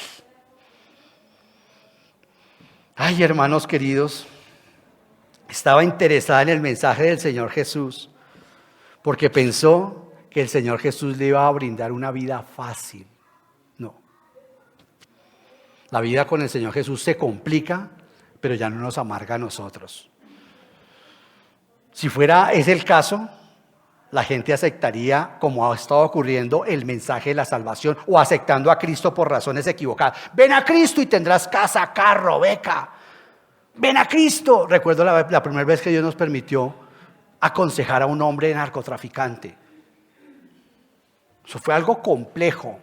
Ay, hermanos queridos, estaba interesada en el mensaje del Señor Jesús porque pensó que el Señor Jesús le iba a brindar una vida fácil. No. La vida con el Señor Jesús se complica, pero ya no nos amarga a nosotros. Si fuera ese el caso, la gente aceptaría, como ha estado ocurriendo, el mensaje de la salvación o aceptando a Cristo por razones equivocadas. Ven a Cristo y tendrás casa, carro, beca. Ven a Cristo. Recuerdo la primera vez que Dios nos permitió aconsejar a un hombre narcotraficante. Eso fue algo complejo.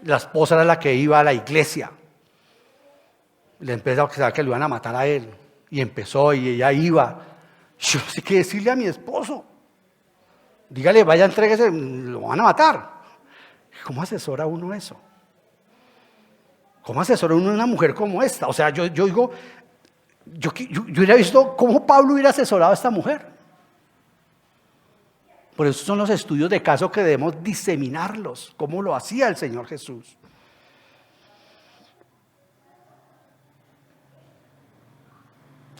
La esposa era la que iba a la iglesia. Le empezó a pensar que lo iban a matar a él. Y empezó y ella iba. Yo no sé qué decirle a mi esposo. Dígale, vaya, entréguese, lo van a matar. ¿Cómo asesora uno eso? ¿Cómo asesora uno a una mujer como esta? O sea, yo digo, yo hubiera visto cómo Pablo hubiera asesorado a esta mujer. Por eso son los estudios de caso que debemos diseminarlos, como lo hacía el Señor Jesús.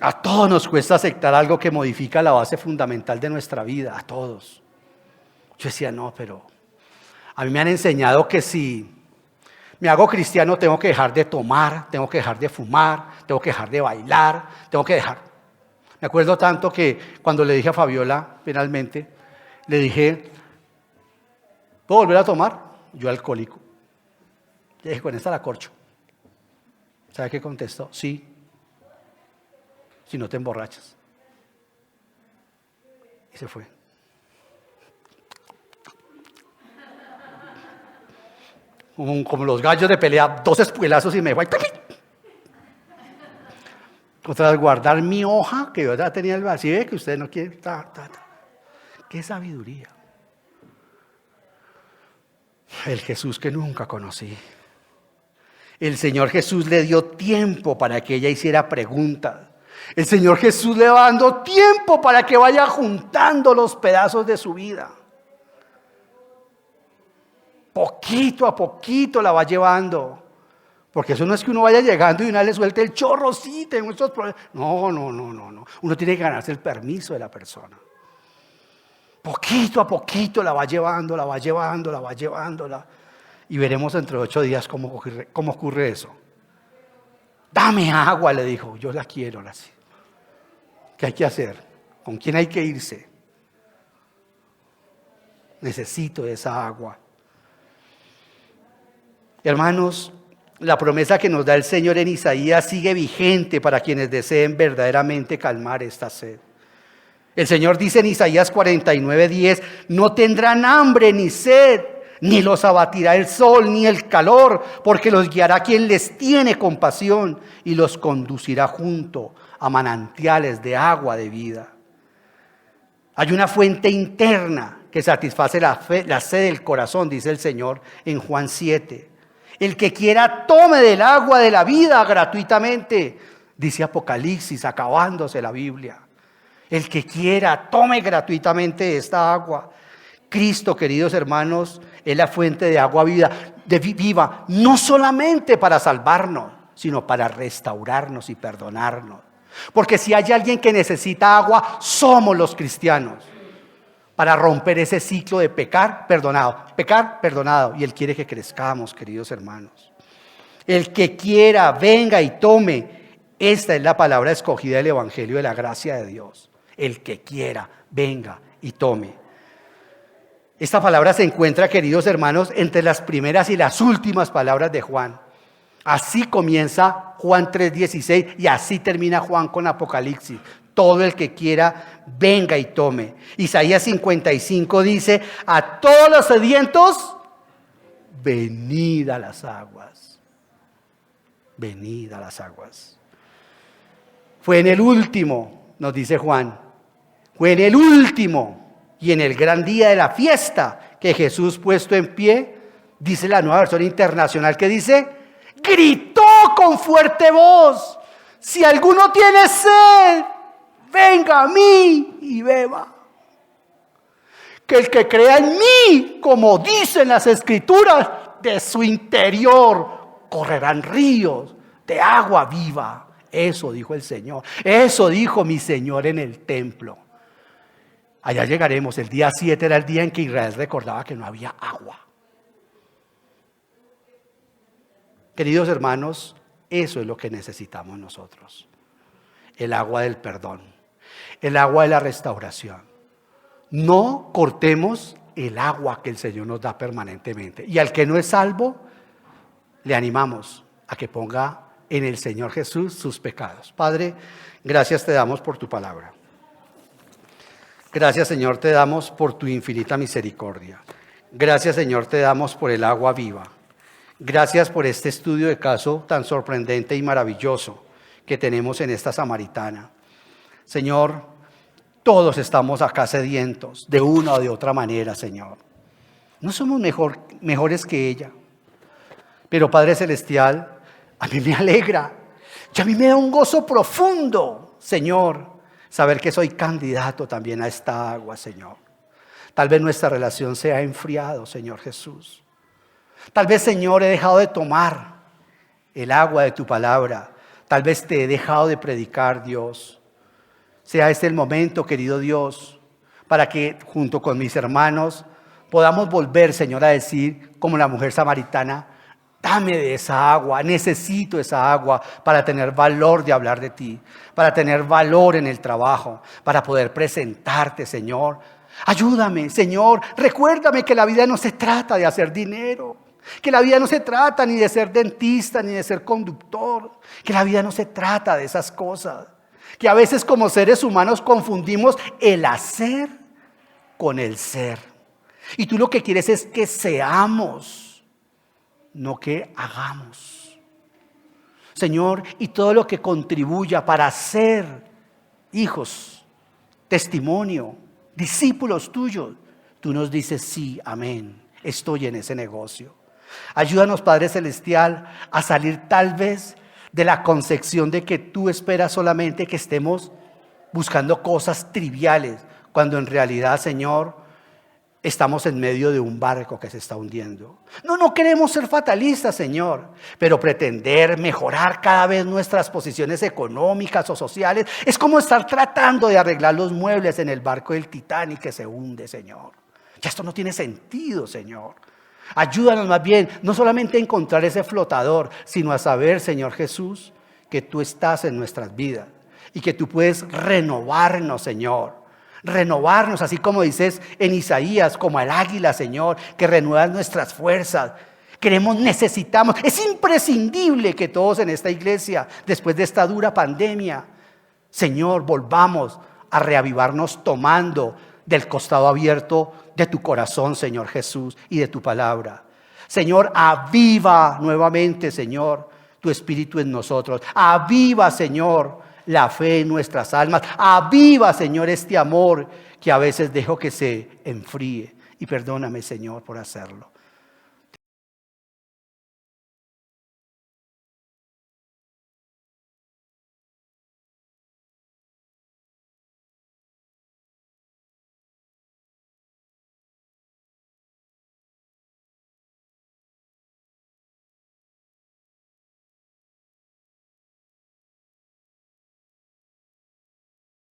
A todos nos cuesta aceptar algo que modifica la base fundamental de nuestra vida, a todos. Yo decía, no, pero a mí me han enseñado que si me hago cristiano tengo que dejar de tomar, tengo que dejar de fumar, tengo que dejar de bailar, tengo que dejar. Me acuerdo tanto que cuando le dije a Fabiola, finalmente, le dije, ¿puedo volver a tomar? Yo alcohólico. Le dije, con esta la corcho. ¿Sabe qué contestó? Sí. Si no te emborrachas. Y se fue. Como los gallos de pelea, 2 espuelazos y me fue. Otra vez guardar mi hoja, que yo ya tenía el vacío, que usted no quiere. Qué sabiduría. El Jesús que nunca conocí. El Señor Jesús le dio tiempo para que ella hiciera preguntas. El Señor Jesús le va dando tiempo para que vaya juntando los pedazos de su vida. Poquito a poquito la va llevando. Porque eso no es que uno vaya llegando y una le suelte el chorro, sí, tengo estos problemas. No. Uno tiene que ganarse el permiso de la persona. Poquito a poquito la va llevando. Y veremos dentro de 8 días cómo ocurre eso. Dame agua, le dijo. Yo la quiero, así. ¿Qué hay que hacer? ¿Con quién hay que irse? Necesito esa agua. Hermanos, la promesa que nos da el Señor en Isaías sigue vigente para quienes deseen verdaderamente calmar esta sed. El Señor dice en Isaías 49:10, no tendrán hambre ni sed, ni los abatirá el sol ni el calor, porque los guiará quien les tiene compasión y los conducirá junto a manantiales de agua de vida. Hay una fuente interna que satisface la sed del corazón, dice el Señor en Juan 7. El que quiera tome del agua de la vida gratuitamente, dice Apocalipsis, acabándose la Biblia. El que quiera tome gratuitamente esta agua. Cristo, queridos hermanos, es la fuente de agua viva, no solamente para salvarnos, sino para restaurarnos y perdonarnos. Porque si hay alguien que necesita agua, somos los cristianos. Para romper ese ciclo de pecar, perdonado. Y Él quiere que crezcamos, queridos hermanos. El que quiera, venga y tome. Esta es la palabra escogida del Evangelio de la gracia de Dios. El que quiera, venga y tome. Esta palabra se encuentra, queridos hermanos, entre las primeras y las últimas palabras de Juan. Así comienza Juan 3:16 y así termina Juan con Apocalipsis. Todo el que quiera, venga y tome. Isaías 55 dice, a todos los sedientos, venid a las aguas. Venid a las aguas. Fue en el último, nos dice Juan, fue en el último y en el gran día de la fiesta que Jesús puesto en pie, dice la Nueva Versión Internacional, que dice, gritó con fuerte voz, si alguno tiene sed, venga a mí y beba. Que el que crea en mí, como dicen las Escrituras, de su interior correrán ríos de agua viva. Eso dijo el Señor. Eso dijo mi Señor en el templo. Allá llegaremos. El día 7 era el día en que Israel recordaba que no había agua. Queridos hermanos, eso es lo que necesitamos nosotros. El agua del perdón. El agua de la restauración. No cortemos el agua que el Señor nos da permanentemente. Y al que no es salvo, le animamos a que ponga en el Señor Jesús sus pecados. Padre, gracias te damos por tu palabra. Gracias, Señor, te damos por tu infinita misericordia. Gracias, Señor, te damos por el agua viva. Gracias por este estudio de caso tan sorprendente y maravilloso que tenemos en esta samaritana. Señor, todos estamos acá sedientos de una o de otra manera, Señor. No somos mejores que ella. Pero, Padre Celestial, a mí me alegra y a mí me da un gozo profundo, Señor, saber que soy candidato también a esta agua, Señor. Tal vez nuestra relación se ha enfriado, Señor Jesús. Tal vez, Señor, he dejado de tomar el agua de tu palabra. Tal vez te he dejado de predicar, Dios. Sea este el momento, querido Dios, para que junto con mis hermanos podamos volver, Señor, a decir como la mujer samaritana, dame de esa agua, necesito esa agua para tener valor de hablar de ti, para tener valor en el trabajo, para poder presentarte, Señor. Ayúdame, Señor, recuérdame que la vida no se trata de hacer dinero, que la vida no se trata ni de ser dentista, ni de ser conductor, que la vida no se trata de esas cosas, que a veces como seres humanos confundimos el hacer con el ser. Y tú lo que quieres es que seamos, no que hagamos. Señor, y todo lo que contribuya para ser hijos, testimonio, discípulos tuyos, tú nos dices sí, amén, estoy en ese negocio. Ayúdanos, Padre Celestial, a salir tal vez de la concepción de que tú esperas solamente que estemos buscando cosas triviales, cuando en realidad, Señor, estamos en medio de un barco que se está hundiendo. No queremos ser fatalistas, Señor, pero pretender mejorar cada vez nuestras posiciones económicas o sociales es como estar tratando de arreglar los muebles en el barco del Titanic que se hunde, Señor. Ya esto no tiene sentido, Señor. Ayúdanos más bien, no solamente a encontrar ese flotador, sino a saber, Señor Jesús, que tú estás en nuestras vidas y que tú puedes renovarnos, Señor. Renovarnos, así como dices en Isaías, como el águila, Señor, que renuevas nuestras fuerzas. Necesitamos, es imprescindible que todos en esta iglesia, después de esta dura pandemia, Señor, volvamos a reavivarnos tomando del costado abierto de tu corazón, Señor Jesús, y de tu palabra. Señor, aviva nuevamente, Señor, tu espíritu en nosotros. Aviva, Señor, la fe en nuestras almas. Aviva, Señor, este amor que a veces dejo que se enfríe. Y perdóname, Señor, por hacerlo.